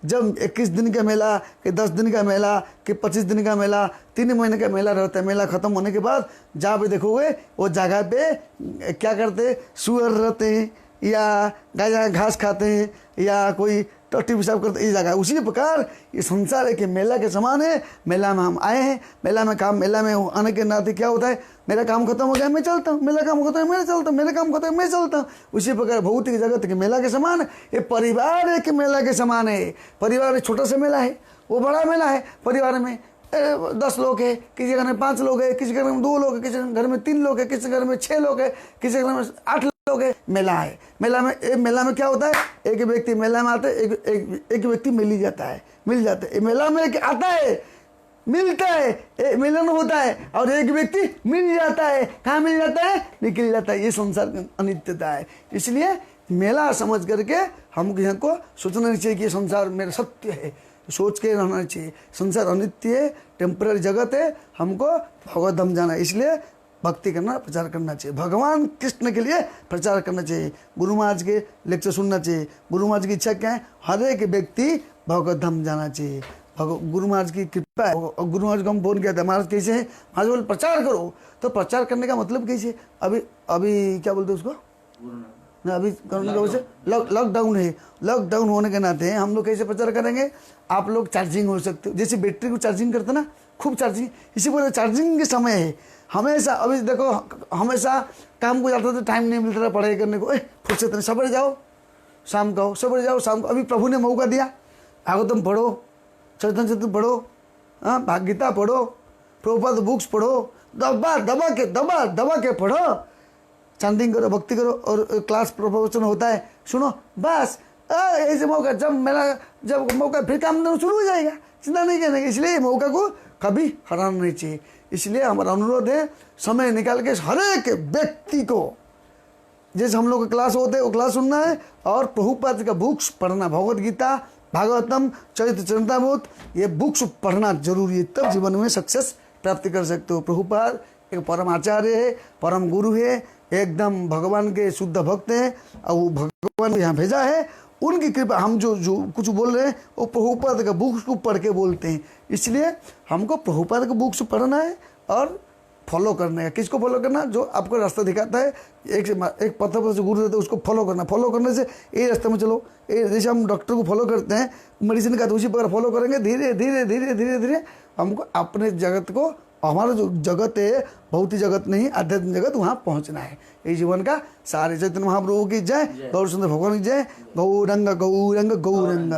जब 21 दिन का मेला कि 10 दिन का मेला कि 25 दिन का मेला, 3 महीने का मेला रहता है। मेला खत्म होने के बाद जहाँ पे देखोगे वो जगह पे क्या करते, सुअर रहते हैं या गाय घास खाते हैं या कोई टट्टी पेशाब करते, इस जगह। उसी प्रकार ये संसार है कि मेला के समान है। मेला में हम आए हैं, मेला में आने के नाते क्या होता है, मेरा काम खत्म हो गया मैं चलता हूँ, मेरा काम खत्म है मैं चलता हूँ, मेरा काम खत्म है मैं चलता हूँ। उसी प्रकार भौतिक जगत के मेला के समान है। ये परिवार है कि मेला के समान है। परिवार छोटा सा मेला है, वो बड़ा मेला है। परिवार में 10 लोग है, किसी घर में 5 लोग है, किसी घर में 2 लोग है, किसी घर में 3 लोग है, किसी घर में 6 लोग है, किसी घर में 8 लोग है। मेला है। मेला में क्या होता है, एक व्यक्ति मेला में आता है, एक व्यक्ति मिल जाता है। मेला में एक आता है, मिलता है, मिलन होता है और एक व्यक्ति मिल जाता है। कहाँ मिल जाता है, निकल जाता है। ये संसार की अनित्यता है। इसलिए मेला समझ करके हमको यहाँ को सोचना चाहिए कि संसार मेरा सत्य है, सोच के रहना चाहिए। संसार अनित्य है, टेम्पररी जगत है, हमको भगवत धाम जाना है। इसलिए भक्ति करना, प्रचार करना चाहिए, भगवान कृष्ण के लिए प्रचार करना चाहिए। गुरु महाराज के लेक्चर सुनना चाहिए। गुरु महाराज की इच्छा क्या है, हर एक व्यक्ति भगवत धाम जाना चाहिए। गुरु महाराज की कृपा है। और गुरु महाराज को हम फोन किया था, महाराज कैसे हैं, महाराज बोले प्रचार करो। तो प्रचार करने का मतलब कैसे, अभी क्या बोलते उसको ना, अभी करने का वैसे लॉकडाउन है। लॉकडाउन होने के नाते हम लोग कैसे प्रचार करेंगे। आप लोग चार्जिंग हो सकते हो, जैसे बैटरी को चार्जिंग करते ना, खूब चार्जिंग, इसी पर चार्जिंग के समय है हमेशा। अभी देखो हमेशा काम को जाता था, टाइम नहीं मिलता था पढ़ाई करने को। फुर्सत नहीं, सवेरे जाओ शाम को, सवेरे जाओ शाम को। अभी प्रभु ने मौका दिया, भागवतम पढ़ो, चैतन्य चरित्र पढ़ो, भागवत गीता पढ़ो, प्रभुपाद बुक्स पढ़ो, दबा के पढ़ो, चैंटिंग करो, भक्ति करो और क्लास प्रवचन होता है सुनो। बस ऐसे मौका जब मौका फिर काम शुरू हो जाएगा, चिंता नहीं करने। इसलिए मौका को कभी हराना नहीं चाहिए। इसलिए हमारा अनुरोध है समय निकाल के हर एक व्यक्ति को, जैसे हम लोग का क्लास होते हैं वो क्लास सुनना है और प्रभुपाद का बुक्स पढ़ना, भगवत गीता भागवतम, चरित्र चरितामृत, ये बुक्स पढ़ना जरूरी है, तब जीवन में सक्सेस प्राप्त कर सकते हो। प्रभुपाद एक परम आचार्य है, परम गुरु है, एकदम भगवान के शुद्ध भक्त हैं, और वो भगवान को यहाँ भेजा है, उनकी कृपा। हम जो जो कुछ बोल रहे हैं वो प्रभुपाद का बुक्स को पढ़ के बोलते हैं, इसलिए हमको प्रभुपाद का बुक्स पढ़ना है और फॉलो करना है। किसको फॉलो करना? जो आपको रास्ता दिखाता है, एक पथ पर जो गुरु रहता है उसको फॉलो करना। फॉलो करने से ये रास्ते में चलो, ये जैसे हम डॉक्टर को फॉलो करते हैं, मेडिसिन का तो उसी प्रकार फॉलो करेंगे, धीरे धीरे धीरे धीरे धीरे हमको अपने जगत को, हमारा जो जगत है भौतिक जगत नहीं, आध्यात्मिक जगत, वहाँ पहुँचना है। ये जीवन का सारे चैतन्य महाप्रभु की जय, गौर सुंदर भगवान की जय। गौरंग गौरंग गौरंग।